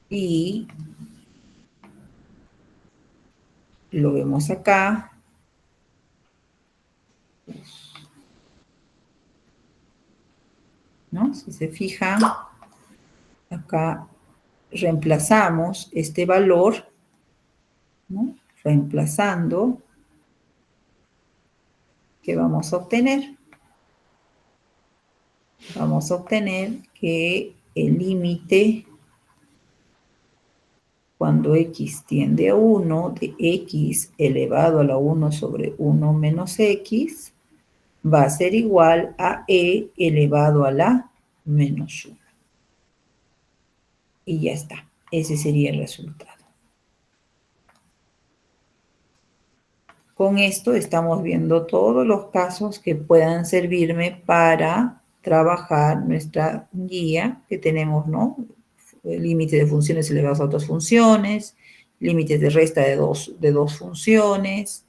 y lo vemos acá, ¿no? Si se fijan, acá reemplazamos este valor, ¿no? Reemplazando, ¿qué vamos a obtener? Vamos a obtener que el límite cuando x tiende a 1 de x elevado a la 1 sobre 1 menos x va a ser igual a e elevado a la menos 1. Y ya está. Ese sería el resultado. Con esto estamos viendo todos los casos que puedan servirme para trabajar nuestra guía que tenemos, ¿no? Límite de funciones elevadas a otras funciones, límites de resta de dos funciones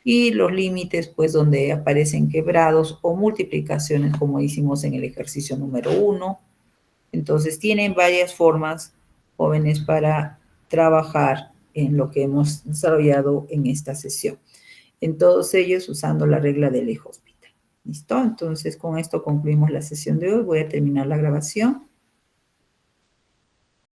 y los límites, pues, donde aparecen quebrados o multiplicaciones, como hicimos en el ejercicio número 1. Entonces, tienen varias formas, jóvenes, para trabajar en lo que hemos desarrollado en esta sesión. En todos ellos usando la regla del eje hospital. ¿Listo? Entonces, con esto concluimos la sesión de hoy. Voy a terminar la grabación